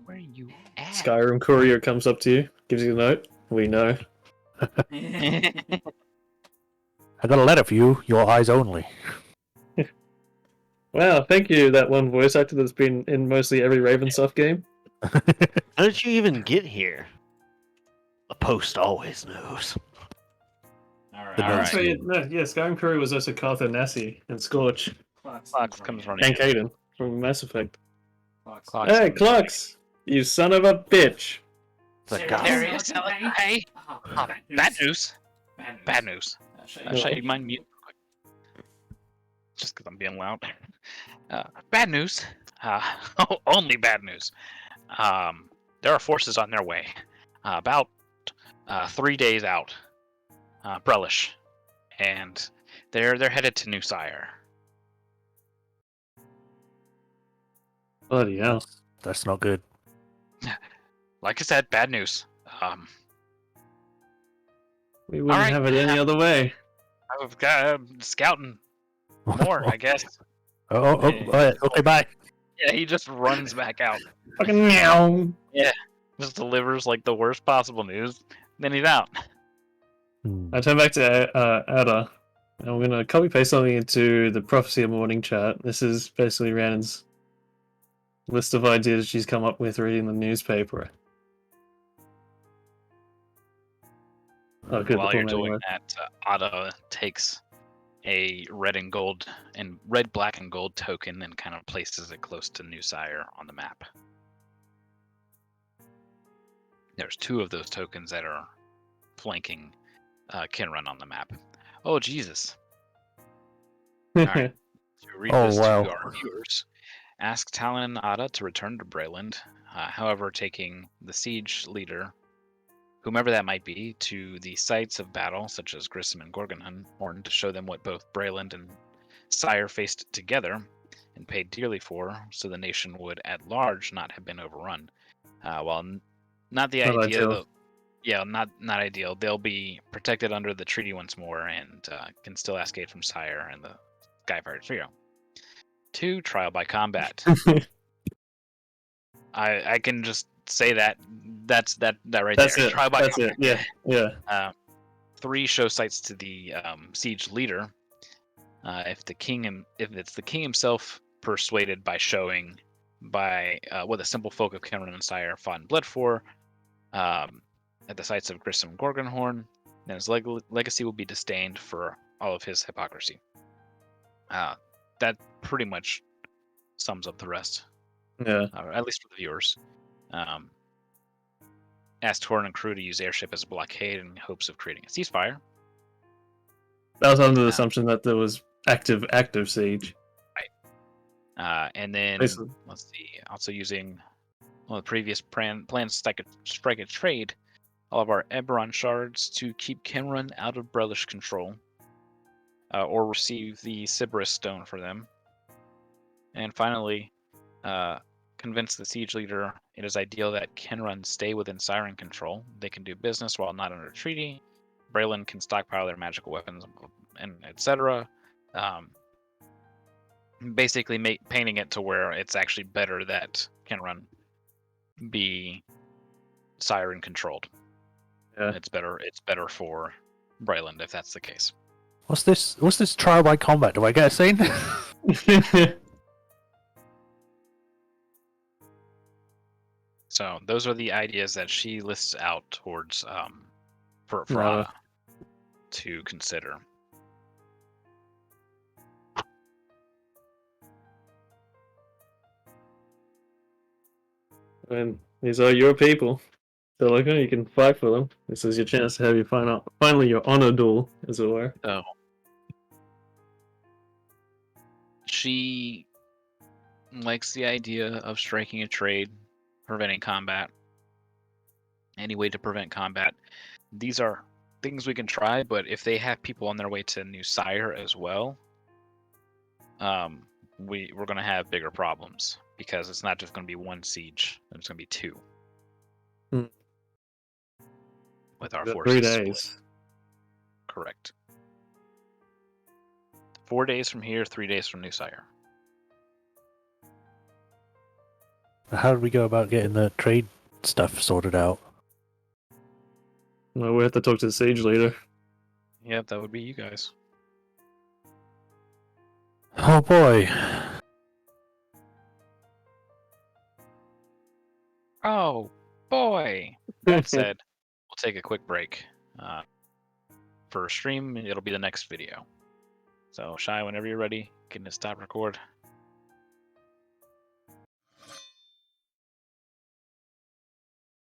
Where are you at? Skyrim courier comes up to you, gives you a note. We know. I got a letter for you. Your eyes only. Wow, thank you, that one voice actor that's been in mostly every Ravensoft game. How did you even get here? The post always knows. All That's right. right. No, yeah, Skyrim courier was also Cartha Nassi and Scorch. Clocks comes running. And in. Caden from Mass Effect. Clocks Hey, comes Clux! You son of a bitch! The running in. gospel. There he is. Hey, bad news. Bad news. Shay, you mind mute real quick? Just because I'm being loud. Bad news. Only bad news. There are forces on their way. About 3 days out. Brelish. And they're headed to New Sire. Bloody hell. That's not good. Like I said, bad news. We wouldn't Alright. have it any other way. I've got scouting more, I guess. Okay, bye. Yeah, he just runs back out. Fucking meow! Just delivers like the worst possible news. Then he's out. I turn back to Ada. And I'm gonna copy paste something into the Prophecy of Morning chat. This is basically Rhiannon's list of ideas she's come up with reading the newspaper. Oh, good. While the you're formatting doing worked. that, Ada takes a red, black, and gold token and kind of places it close to New Sire on the map. There's 2 of those tokens that are flanking Kinrun on the map. Oh, Jesus. Alright. To read Oh, this wow. to our viewers, ask Talon and Ada to return to Brayland, however, taking the siege leader, whomever that might be, to the sites of battle, such as Grissom and Gorgonhorn, to show them what both Brayland and Sire faced together and paid dearly for, so the nation would at large not have been overrun. While not the Not idea, ideal. though, yeah, not ideal. They'll be protected under the treaty once more and can still ask aid from Sire and the Skyfire Trio. 2, trial by combat. I can just say that. That's that right That's there. it. Trial by That's combat. it. Yeah. 3, show sites to the siege leader. If it's the king himself persuaded by showing by what the simple folk of Cameron and Sire fought and bled for, at the sites of Grissom and Gorgonhorn, then his legacy will be disdained for all of his hypocrisy. That pretty much sums up the rest, Yeah. at least for the viewers. Asked Torn and crew to use airship as a blockade in hopes of creating a ceasefire. That was under the assumption that there was active siege. And then, Basically. let's see, also using one of the previous plans to strike a trade, all of our Eberron shards to keep Kinrun out of Brelish control, or receive the Sybaris stone for them. And finally, convince the siege leader it is ideal that Kinrun stay within Siren control. They can do business while not under treaty. Brayland can stockpile their magical weapons, and etc. Basically, painting it to where it's actually better that Kinrun be Siren controlled. Yeah. It's better for Brayland if that's the case. What's this trial by combat? Do I get a scene? So those are the ideas that she lists out towards for Wow. Ada to consider. And these are your people. So like, oh, you can fight for them. This is your chance to have your finally your honor duel, as it were. So she likes the idea of striking a trade, preventing combat. Any way to prevent combat. These are things we can try, but if they have people on their way to New Sire as well, we're gonna have bigger problems because it's not just gonna be one siege; it's gonna be two. Hmm. With our Got forces 3 split. days. Correct. 4 days from here, 3 days from New Sire. How do we go about getting the trade stuff sorted out? Well, we have to talk to the siege leader. Yep, that would be you guys. Oh boy. Oh boy. That said, we'll take a quick break. For stream, it'll be the next video. So, Shy, whenever you're ready, can you stop record?